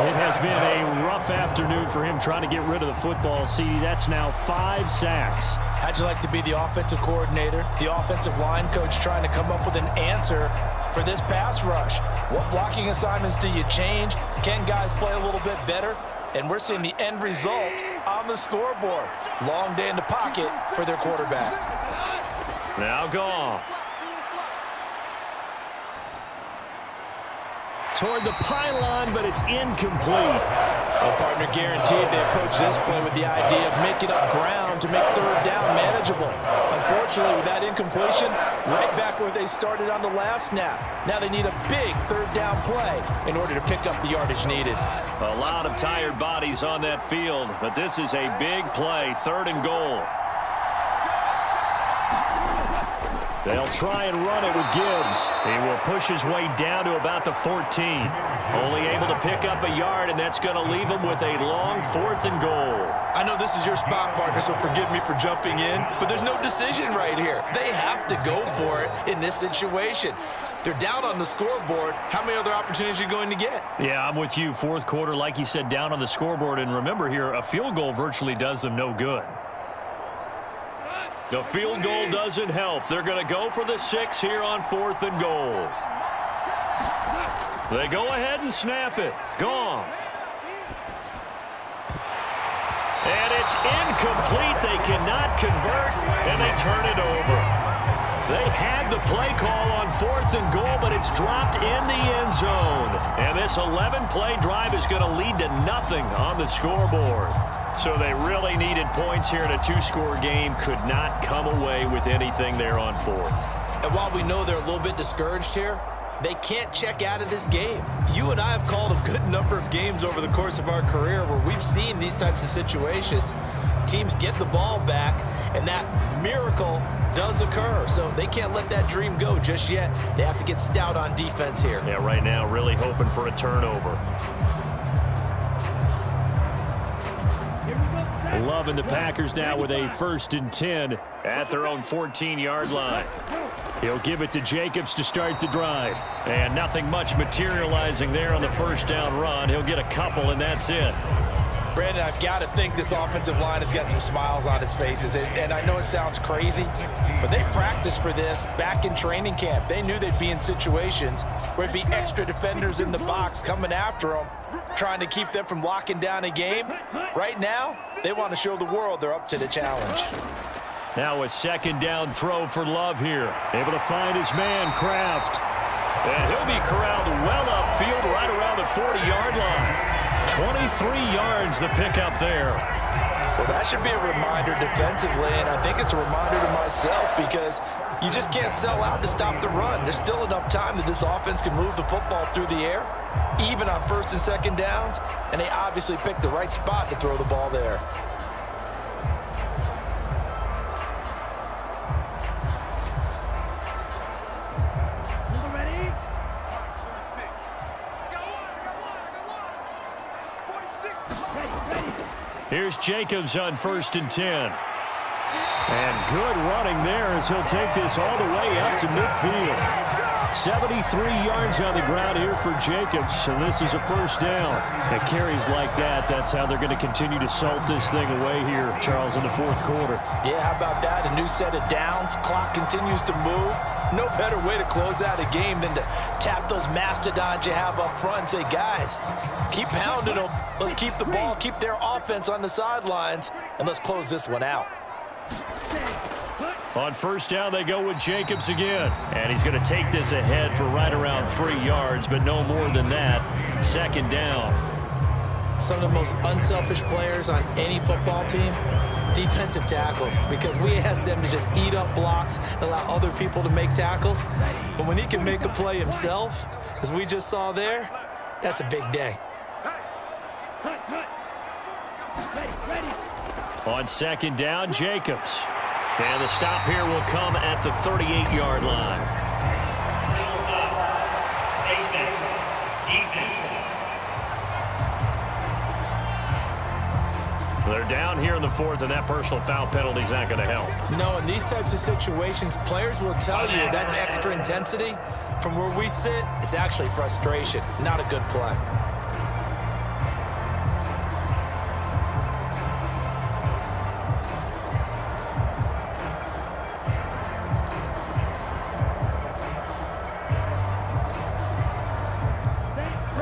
It has been a rough afternoon for him trying to get rid of the football. See, that's now 5 sacks. How'd you like to be the offensive coordinator, the offensive line coach trying to come up with an answer for this pass rush? What blocking assignments do you change? Can guys play a little bit better? And we're seeing the end result on the scoreboard. Long day in the pocket for their quarterback. Now Goff. Toward the pylon, but it's incomplete. Well, partner, guaranteed they approach this play with the idea of making up ground to make 3rd down manageable. Unfortunately, with that incompletion, right back where they started on the last snap. Now they need a big 3rd down play in order to pick up the yardage needed. A lot of tired bodies on that field, but this is a big play, 3rd and goal. They'll try and run it with Gibbs. He will push his way down to about the 14. Only able to pick up a yard, and that's going to leave him with a long 4th and goal. I know this is your spot, partner, so forgive me for jumping in, but there's no decision right here. They have to go for it in this situation. They're down on the scoreboard. How many other opportunities are you going to get? Yeah, I'm with you. 4th quarter, like you said, down on the scoreboard. And remember here, a field goal virtually does them no good. The field goal doesn't help. They're going to go for the 6 here on 4th and goal. They go ahead and snap it. Goff. And it's incomplete. They cannot convert, and they turn it over. They had the play call on 4th and goal, but it's dropped in the end zone. And this 11-play drive is going to lead to nothing on the scoreboard. So they really needed points here in a 2-score game. Could not come away with anything there on 4th. And while we know they're a little bit discouraged here, they can't check out of this game. You and I have called a good number of games over the course of our career where we've seen these types of situations. Teams get the ball back, and that miracle does occur. So they can't let that dream go just yet. They have to get stout on defense here. Yeah, right now really hoping for a turnover. Loving the Packers now with a 1st and 10 at their own 14-yard line. He'll give it to Jacobs to start the drive. And nothing much materializing there on the 1st down run. He'll get a couple, and that's it. Brandon, I've got to think this offensive line has got some smiles on its faces. And I know it sounds crazy, but they practiced for this back in training camp. They knew they'd be in situations where it'd be extra defenders in the box coming after them, trying to keep them from locking down a game. Right now, they want to show the world they're up to the challenge. Now a 2nd down throw for Love here. Able to find his man, Kraft. And he'll be corralled well upfield right around the 40-yard line. 23 yards the pickup there. Well, that should be a reminder defensively, and I think it's a reminder to myself because you just can't sell out to stop the run. There's still enough time that this offense can move the football through the air, even on 1st and 2nd downs, and they obviously picked the right spot to throw the ball there. Here's Jacobs on 1st and 10. And good running there as he'll take this all the way up to midfield. 73 yards on the ground here for Jacobs, and this is a first down. And carries like that, that's how they're going to continue to salt this thing away here, Charles, in the 4th quarter. Yeah, how about that? A new set of downs. Clock continues to move. No better way to close out a game than to tap those mastodons you have up front and say, guys, keep pounding them. Let's keep the ball, keep their offense on the sidelines, and let's close this one out. On 1st down, they go with Jacobs again. And he's going to take this ahead for right around 3 yards, but no more than that. 2nd down. Some of the most unselfish players on any football team, defensive tackles, because we ask them to just eat up blocks and allow other people to make tackles. But when he can make a play himself, as we just saw there, that's a big day. On 2nd down, Jacobs. And the stop here will come at the 38-yard line. They're down here in the 4th, and that personal foul penalty is not going to help. No, in these types of situations, players will tell you that's extra intensity. From where we sit, it's actually frustration, not a good play.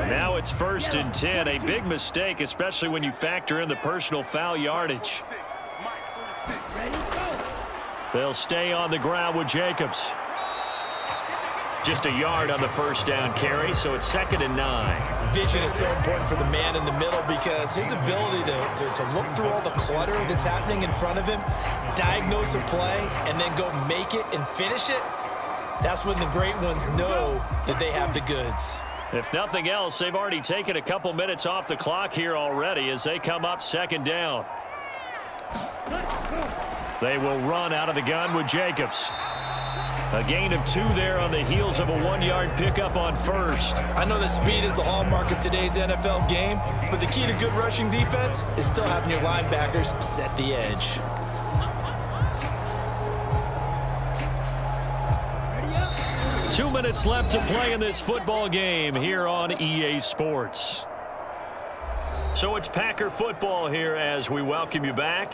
Now it's 1st and 10, a big mistake, especially when you factor in the personal foul yardage. They'll stay on the ground with Jacobs. Just a yard on the 1st down carry, so it's 2nd and 9. Vision is so important for the man in the middle because his ability to look through all the clutter that's happening in front of him, diagnose a play, and then go make it and finish it, that's when the great ones know that they have the goods. If nothing else, they've already taken a couple minutes off the clock here already as they come up 2nd down. They will run out of the gun with Jacobs. A gain of 2 there on the heels of a 1-yard pickup on 1st. I know that speed is the hallmark of today's NFL game, but the key to good rushing defense is still having your linebackers set the edge. Two minutes left to play in this football game here on EA Sports. So it's Packer football here as we welcome you back.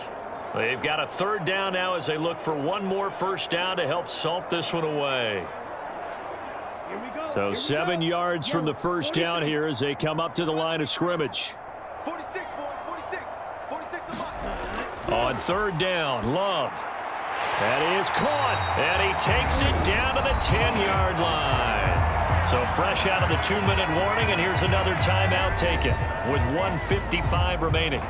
They've got a 3rd down now as they look for one more 1st down to help salt this one away. So 7 yards from the 1st down here as they come up to the line of scrimmage. 46, 46. On 3rd down, Love. That is caught, and he takes it down to the 10-yard line. So fresh out of the 2-minute warning, and here's another timeout taken with 1:55 remaining.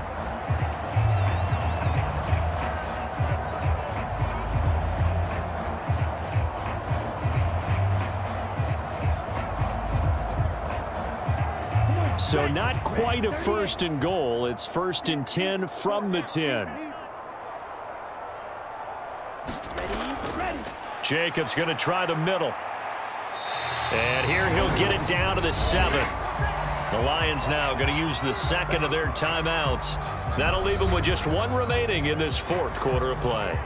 So not quite a 1st and goal. It's 1st and 10 from the 10. Jacobs going to try the middle. And here he'll get it down to the 7. The Lions now going to use the 2nd of their timeouts. That'll leave them with just 1 remaining in this 4th quarter of play.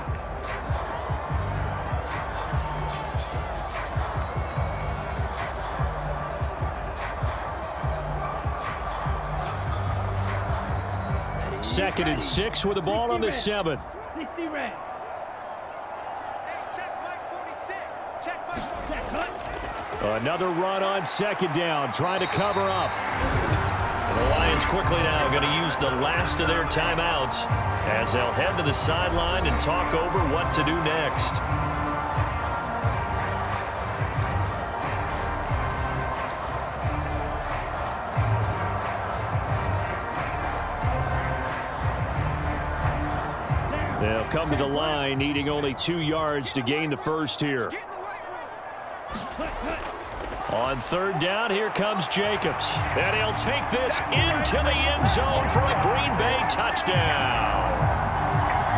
Second and 6 with the ball on the 7. 60 red. Another run on 2nd down, trying to cover up. And the Lions quickly now going to use the last of their timeouts as they'll head to the sideline and talk over what to do next. They'll come to the line, needing only 2 yards to gain the 1st here. On 3rd down, here comes Jacobs. And he'll take this into the end zone for a Green Bay touchdown.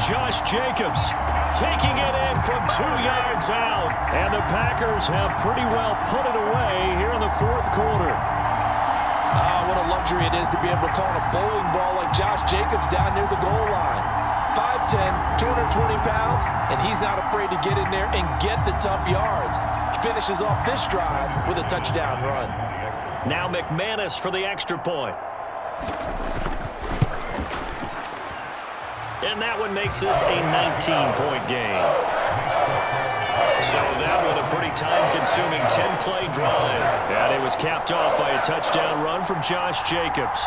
Josh Jacobs taking it in from 2 yards out. And the Packers have pretty well put it away here in the 4th quarter. What what a luxury it is to be able to call a bowling ball like Josh Jacobs down near the goal line. 5'10", 220 pounds, and he's not afraid to get in there and get the tough yards. He finishes off this drive with a touchdown run. Now McManus for the extra point. And that one makes this a 19-point game. So that was a pretty time-consuming 10-play drive. And it was capped off by a touchdown run from Josh Jacobs.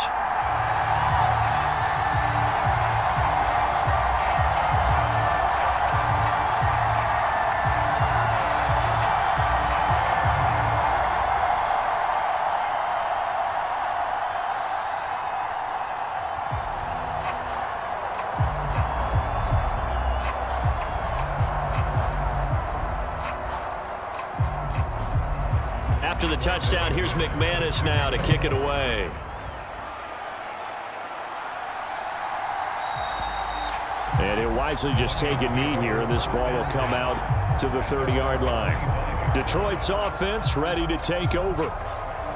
After the touchdown, here's McManus now to kick it away. And he'll wisely just take a knee here, and this ball will come out to the 30-yard line. Detroit's offense ready to take over.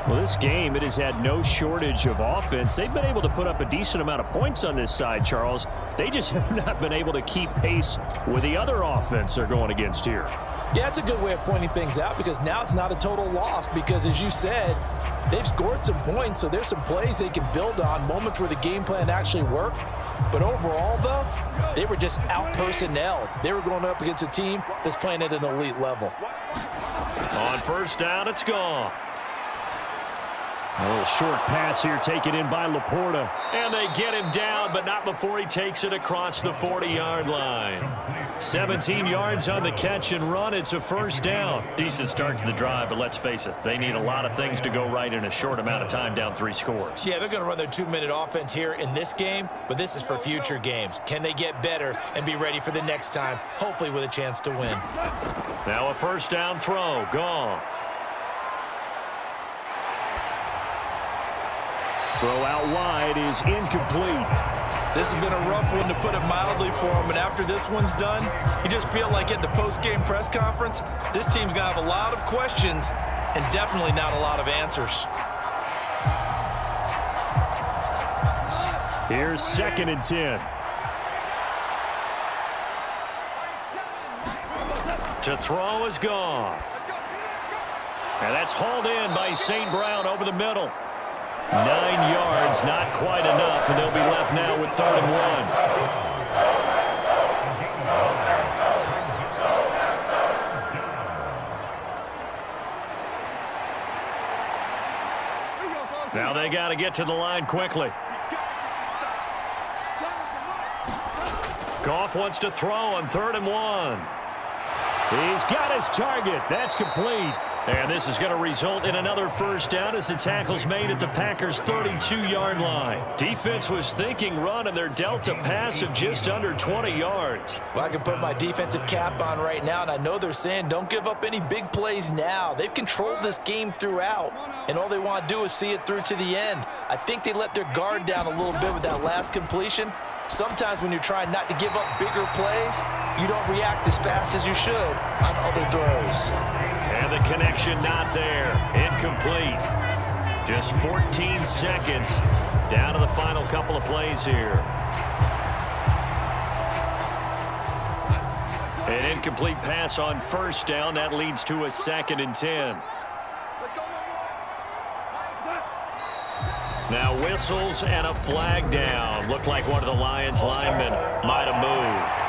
Well, this game, it has had no shortage of offense. They've been able to put up a decent amount of points on this side, Charles. They just have not been able to keep pace with the other offense they're going against here. Yeah, it's a good way of pointing things out because now it's not a total loss because, as you said, they've scored some points, so there's some plays they can build on, moments where the game plan actually worked. But overall, though, they were just out-personnelled. They were going up against a team that's playing at an elite level. On first down, it's gone. A little short pass here taken in by Laporta. And they get him down, but not before he takes it across the 40-yard line. 17 yards on the catch and run. It's a first down. Decent start to the drive, but let's face it, they need a lot of things to go right in a short amount of time, down 3 scores. Yeah, they're going to run their 2-minute offense here in this game, but this is for future games. Can they get better and be ready for the next time, hopefully with a chance to win? Now a first down throw. Goff. Throw out wide is incomplete. This has been a rough one, to put it mildly, for him. And after this one's done, you just feel like at the post-game press conference, this team's going to have a lot of questions and definitely not a lot of answers. Here's 2nd and 10. To throw is Goff. And that's hauled in by St. Brown over the middle. 9 yards, not quite enough, and they'll be left now with 3rd and 1. Now they got to get to the line quickly. Goff wants to throw on 3rd and 1. He's got his target. That's complete. And this is going to result in another first down as the tackle's made at the Packers' 32-yard line. Defense was thinking run, and they're dealt a pass of just under 20 yards. Well, I can put my defensive cap on right now, and I know they're saying don't give up any big plays now. They've controlled this game throughout, and all they want to do is see it through to the end. I think they let their guard down a little bit with that last completion. Sometimes when you're trying not to give up bigger plays, you don't react as fast as you should on other throws. And the connection not there. Incomplete. Just 14 seconds down to the final couple of plays here. An incomplete pass on first down. That leads to a 2nd and 10. Now whistles and a flag down. Looked like one of the Lions linemen might have moved.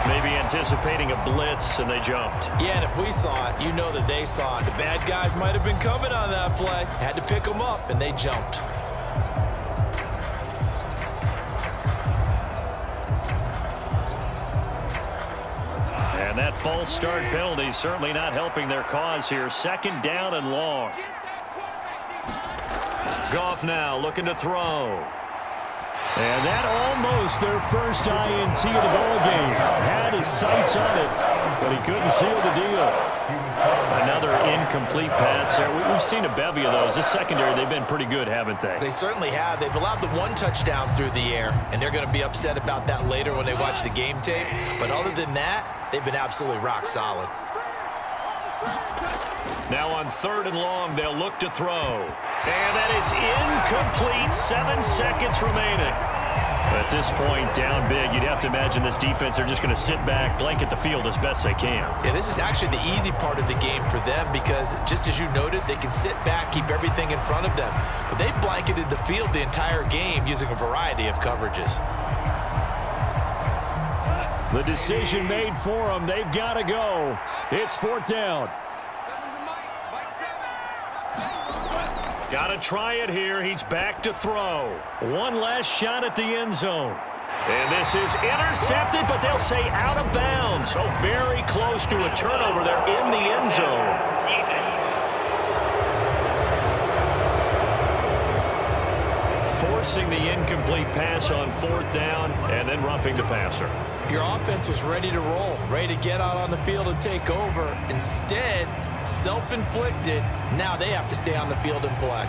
Maybe anticipating a blitz, and they jumped. Yeah, and if we saw it, you know that they saw it. The bad guys might have been coming on that play. Had to pick them up, and they jumped. And that false start penalty certainly not helping their cause here. 2nd down and long. Goff now looking to throw. And that almost their first INT of the ballgame. Had his sights on it, but he couldn't seal the deal. Another incomplete pass there. We've seen a bevy of those. This secondary, they've been pretty good, haven't they? They certainly have. They've allowed the 1 touchdown through the air, and they're going to be upset about that later when they watch the game tape. But other than that, they've been absolutely rock solid. Now on 3rd and long, they'll look to throw. And that is incomplete. 7 seconds remaining. At this point, down big, you'd have to imagine this defense, they're just going to sit back, blanket the field as best they can. Yeah, this is actually the easy part of the game for them because, just as you noted, they can sit back, keep everything in front of them. But they've blanketed the field the entire game using a variety of coverages. The decision made for them. They've got to go. It's 4th down. Got to try it here. He's back to throw. One last shot at the end zone. And this is intercepted, but they'll say out of bounds. Oh, very close to a turnover there in the end zone. Forcing the incomplete pass on 4th down and then roughing the passer. Your offense was ready to roll, ready to get out on the field and take over. Instead, self-inflicted. Now they have to stay on the field and play.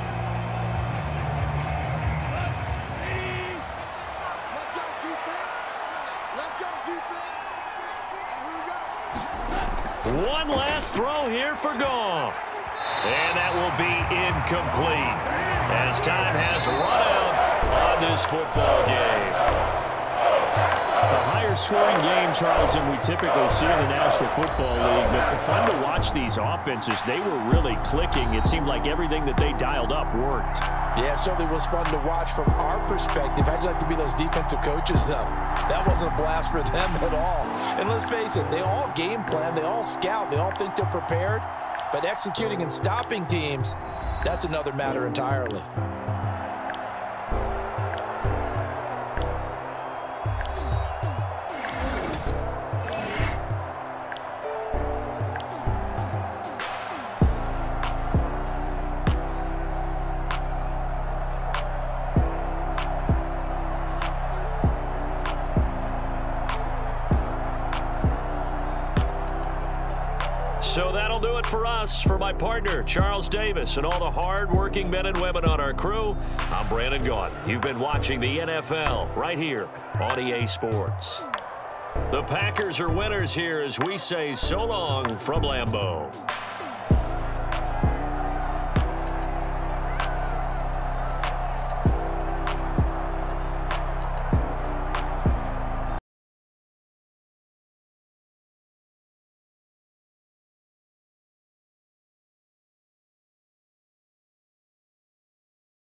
One last throw here for Goff. And that will be incomplete as time has run out on this football game. A higher-scoring game, Charles, than we typically see in the National Football League. But fun to watch these offenses. They were really clicking. It seemed like everything that they dialed up worked. Yeah, it certainly was fun to watch from our perspective. I'd like to be those defensive coaches, though. That wasn't a blast for them at all. And let's face it, they all game plan, they all scout, they all think they're prepared. But executing and stopping teams, that's another matter entirely. So that'll do it for us. For my partner, Charles Davis, and all the hard-working men and women on our crew, I'm Brandon Gaudin. You've been watching the NFL right here on EA Sports. The Packers are winners here as we say so long from Lambeau.